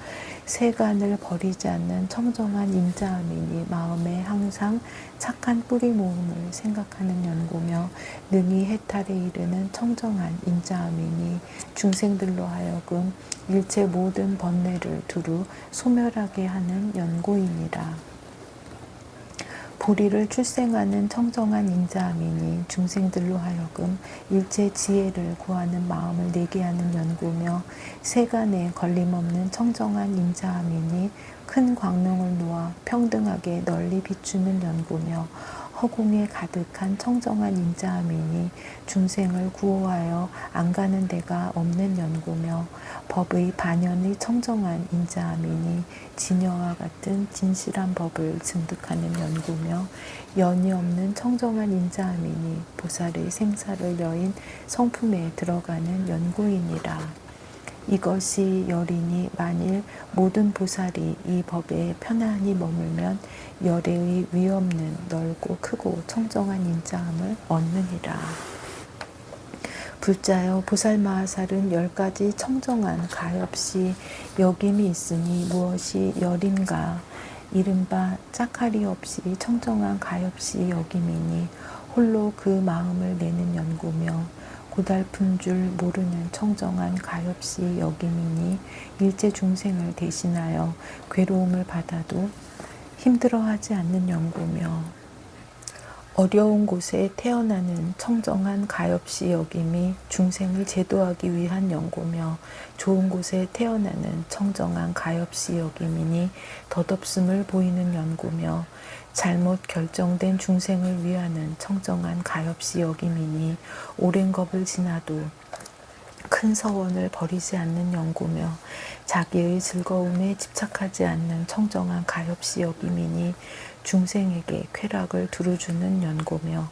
세간을 버리지 않는 청정한 인자함이니 마음에 항상 착한 뿌리 모음을 생각하는 연구며 능히 해탈에 이르는 청정한 인자함이니 중생들로 하여금 일체 모든 번뇌를 두루 소멸하게 하는 연고이니라. 불의를 출생하는 청정한 인자함이니 중생들로 하여금 일체 지혜를 구하는 마음을 내게 하는 연구며 세간에 걸림없는 청정한 인자함이니 큰 광명을 놓아 평등하게 널리 비추는 연구며 허공에 가득한 청정한 인자함이니 중생을 구호하여 안 가는 데가 없는 연구며 법의 반연의 청정한 인자함이니 진여와 같은 진실한 법을 증득하는 연구며 연이 없는 청정한 인자함이니 보살의 생사를 여인 성품에 들어가는 연구이니라. 이것이 열이니 만일 모든 보살이 이 법에 편안히 머물면 열애의 위없는 넓고 크고 청정한 인자함을 얻느니라. 불자여 보살마하살은 10가지 청정한 가엾이 여김이 있으니 무엇이 열인가? 이른바 짝할이 없이 청정한 가엾이 여김이니 홀로 그 마음을 내는 연구며 고달픈 줄 모르는 청정한 가엾이 여김이니 일체 중생을 대신하여 괴로움을 받아도 힘들어하지 않는 연구며 어려운 곳에 태어나는 청정한 가엾이 여김이 중생을 제도하기 위한 연구며 좋은 곳에 태어나는 청정한 가엾이 여김이니 덧없음을 보이는 연구며 잘못 결정된 중생을 위하는 청정한 가엾이 여김이니 오랜 겁을 지나도 큰 서원을 버리지 않는 연구며 자기의 즐거움에 집착하지 않는 청정한 가엾이 여김이니 중생에게 쾌락을 두루주는 연고며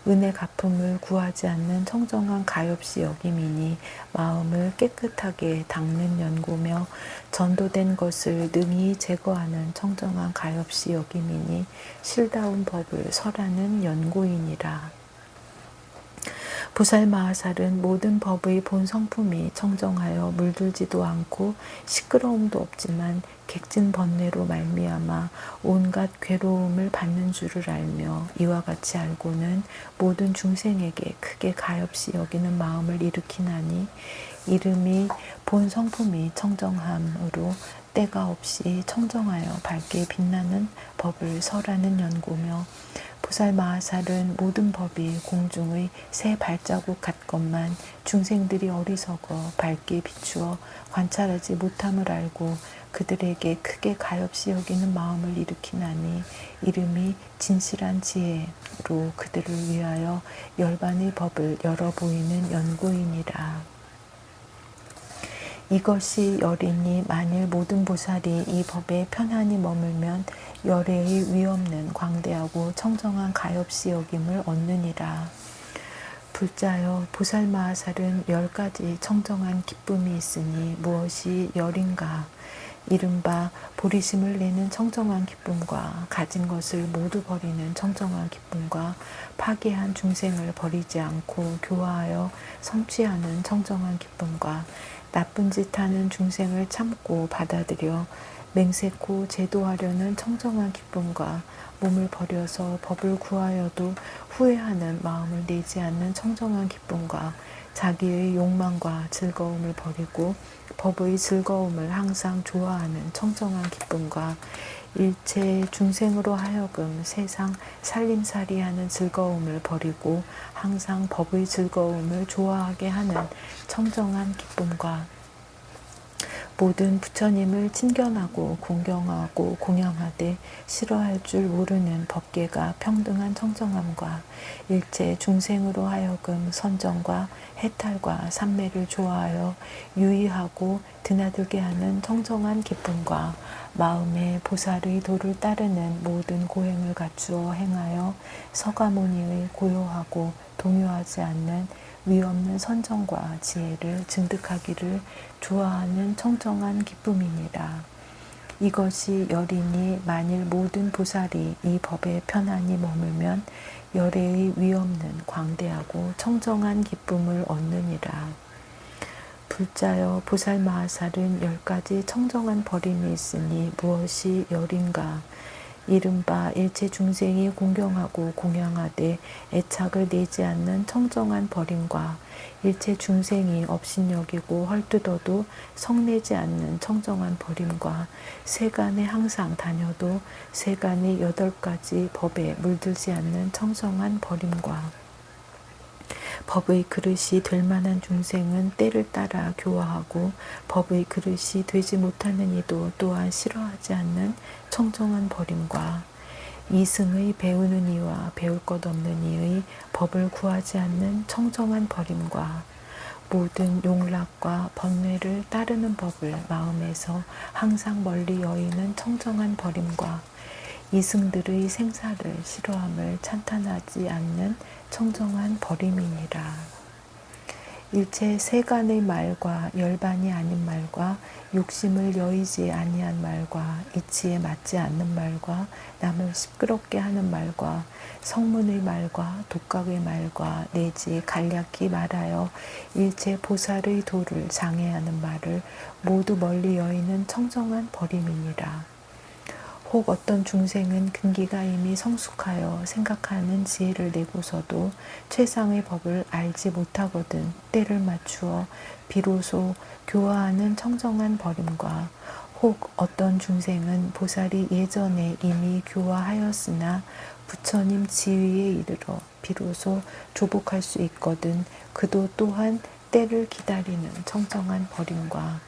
은혜 갚음을 구하지 않는 청정한 가엾이 여김이니 마음을 깨끗하게 닦는 연고며 전도된 것을 능히 제거하는 청정한 가엾이 여김이니 실다운 법을 설하는 연고이니라. 보살마하살은 모든 법의 본 성품이 청정하여 물들지도 않고 시끄러움도 없지만 객진 번뇌로 말미암아 온갖 괴로움을 받는 줄을 알며 이와 같이 알고는 모든 중생에게 크게 가엾이 여기는 마음을 일으키나니 이름이 본 성품이 청정함으로 때가 없이 청정하여 밝게 빛나는 법을 설하는 연고며 보살마하살은 모든 법이 공중의 새 발자국 같건만 중생들이 어리석어 밝게 비추어 관찰하지 못함을 알고 그들에게 크게 가엾이 여기는 마음을 일으키나니 이름이 진실한 지혜로 그들을 위하여 열반의 법을 열어 보이는 연구이니라. 이것이 열이니 만일 모든 보살이 이 법에 편안히 머물면 열애의 위없는 광대하고 청정한 가엾이 여김을 얻느니라. 불자여 보살마하살은 10가지 청정한 기쁨이 있으니 무엇이 열인가? 이른바 보리심을 내는 청정한 기쁨과 가진 것을 모두 버리는 청정한 기쁨과 파괴한 중생을 버리지 않고 교화하여 성취하는 청정한 기쁨과 나쁜 짓 하는 중생을 참고 받아들여 맹세코 제도하려는 청정한 기쁨과 몸을 버려서 법을 구하여도 후회하는 마음을 내지 않는 청정한 기쁨과 자기의 욕망과 즐거움을 버리고 법의 즐거움을 항상 좋아하는 청정한 기쁨과 일체 중생으로 하여금 세상 살림살이하는 즐거움을 버리고 항상 법의 즐거움을 좋아하게 하는 청정한 기쁨과 모든 부처님을 친견하고 공경하고 공양하되 싫어할 줄 모르는 법계가 평등한 청정함과 일체 중생으로 하여금 선정과 해탈과 삼매를 좋아하여 유의하고 드나들게 하는 청정한 기쁨과 마음에 보살의 도를 따르는 모든 고행을 갖추어 행하여 서가모니의 고요하고 동요하지 않는 위없는 선정과 지혜를 증득하기를 좋아하는 청정한 기쁨이니라. 이것이 열이니 만일 모든 보살이 이 법에 편안히 머물면 열애의 위없는 광대하고 청정한 기쁨을 얻느니라. 불자여 보살마하살은 10가지 청정한 버림이 있으니 무엇이 열인가? 이른바 일체 중생이 공경하고 공양하되 애착을 내지 않는 청정한 버림과 일체 중생이 업신여기고 헐뜯어도 성내지 않는 청정한 버림과 세간에 항상 다녀도 세간의 8가지 법에 물들지 않는 청정한 버림과 법의 그릇이 될 만한 중생은 때를 따라 교화하고 법의 그릇이 되지 못하는 이도 또한 싫어하지 않는 청정한 버림과 이승의 배우는 이와 배울 것 없는 이의 법을 구하지 않는 청정한 버림과 모든 용락과 번뇌를 따르는 법을 마음에서 항상 멀리 여의는 청정한 버림과 이승들의 생사를 싫어함을 찬탄하지 않는 청정한 버림이니라. 일체 세간의 말과 열반이 아닌 말과 욕심을 여의지 아니한 말과 이치에 맞지 않는 말과 남을 시끄럽게 하는 말과 성문의 말과 독각의 말과 내지 간략히 말하여 일체 보살의 도를 장애하는 말을 모두 멀리 여의는 청정한 버림이니라. 혹 어떤 중생은 근기가 이미 성숙하여 생각하는 지혜를 내고서도 최상의 법을 알지 못하거든 때를 맞추어 비로소 교화하는 청정한 버림과 혹 어떤 중생은 보살이 예전에 이미 교화하였으나 부처님 지위에 이르러 비로소 조복할 수 있거든 그도 또한 때를 기다리는 청정한 버림과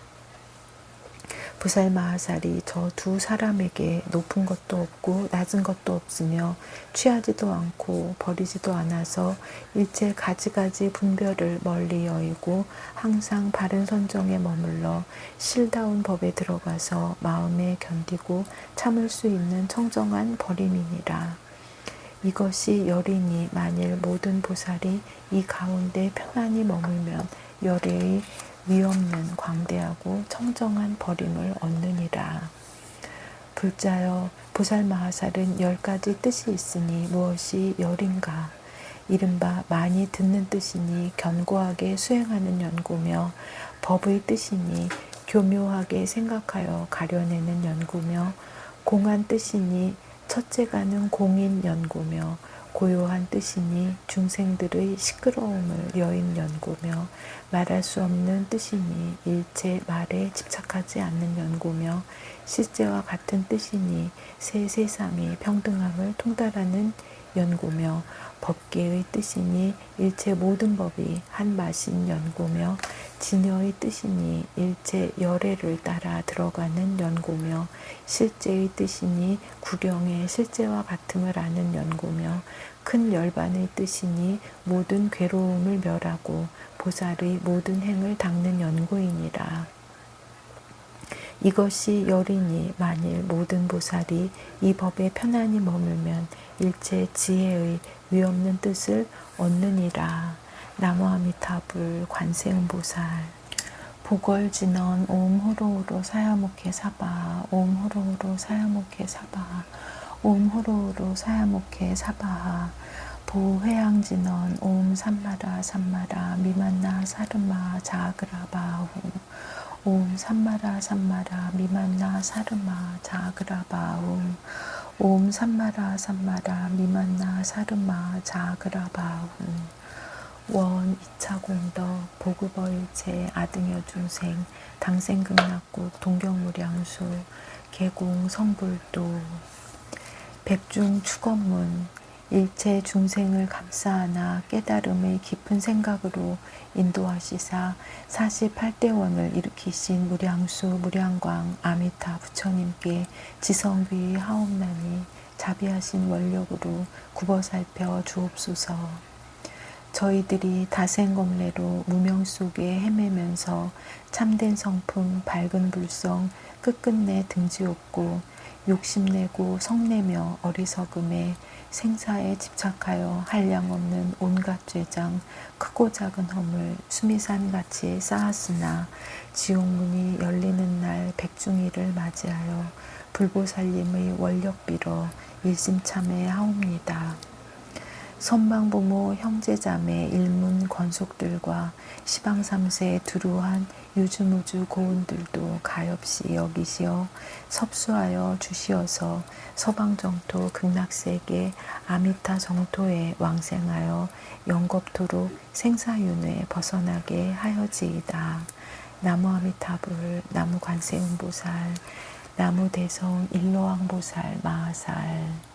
보살마하살이 저 두 사람에게 높은 것도 없고 낮은 것도 없으며 취하지도 않고 버리지도 않아서 일체 가지가지 분별을 멀리 여의고 항상 바른 선정에 머물러 실다운 법에 들어가서 마음에 견디고 참을 수 있는 청정한 버림이니라. 이것이 열이니 만일 모든 보살이 이 가운데 편안히 머물면 열애의 위없는 광대하고 청정한 버림을 얻느니라. 불자여 보살마하살은 10가지 뜻이 있으니 무엇이 열인가? 이른바 많이 듣는 뜻이니 견고하게 수행하는 연구며 법의 뜻이니 교묘하게 생각하여 가려내는 연구며 공한 뜻이니 첫째가는 공인 연구며 고요한 뜻이니 중생들의 시끄러움을 여인 연구며 말할 수 없는 뜻이니 일체 말에 집착하지 않는 연구며 실제와 같은 뜻이니 새 세상이 평등함을 통달하는 연고며 법계의 뜻이니 일체 모든 법이 한 맛인 연고며 진여의 뜻이니 일체 열애를 따라 들어가는 연고며 실제의 뜻이니 구령의 실제와 같음을 아는 연고며 큰 열반의 뜻이니 모든 괴로움을 멸하고 보살의 모든 행을 닦는 연고이니라. 이것이 열이니 만일 모든 보살이 이 법에 편안히 머물면 일체 지혜의 위없는 뜻을 얻느니라. 나무아미타불 관세음보살. 보걸진언 옴 호로호로 사야모케 사바 옴 호로호로 사야모케 사바 옴 호로호로 사야모케 사바하. 보회양진언 옴 삼마라 삼마라 미만나 사르마 자그라바후 옴 삼마라 삼마라 미만나 사르마 자그라바움 옴 삼마라 삼마라 미만나 사르마 자그라바움. 원 2차 공덕 보급어일체 아등여 중생 당생극락국 동경무량수 계공 성불도. 백중 축원문. 일체 중생을 감사하나 깨달음의 깊은 생각으로 인도하시사 48대원을 일으키신 무량수 무량광 아미타 부처님께 지성비 하옵나니 자비하신 원력으로 굽어 살펴 주옵소서. 저희들이 다생검례로 무명 속에 헤매면서 참된 성품 밝은 불성 끝끝내 등지없고 욕심내고 성내며 어리석음에 생사에 집착하여 한량없는 온갖 죄장 크고 작은 허물 수미산같이 쌓았으나 지옥문이 열리는 날 백중일을 맞이하여 불보살님의 원력 빌어 일심참회 하옵니다. 선방부모 형제자매 일문 권속들과 시방삼세 두루한 유주무주 고운들도 가엾이 여기시어 섭수하여 주시어서 서방정토 극락세계 아미타 정토에 왕생하여 영겁토록 생사윤회 벗어나게 하여지이다. 나무아미타불 나무관세음보살 나무대성 일로왕보살 마하살.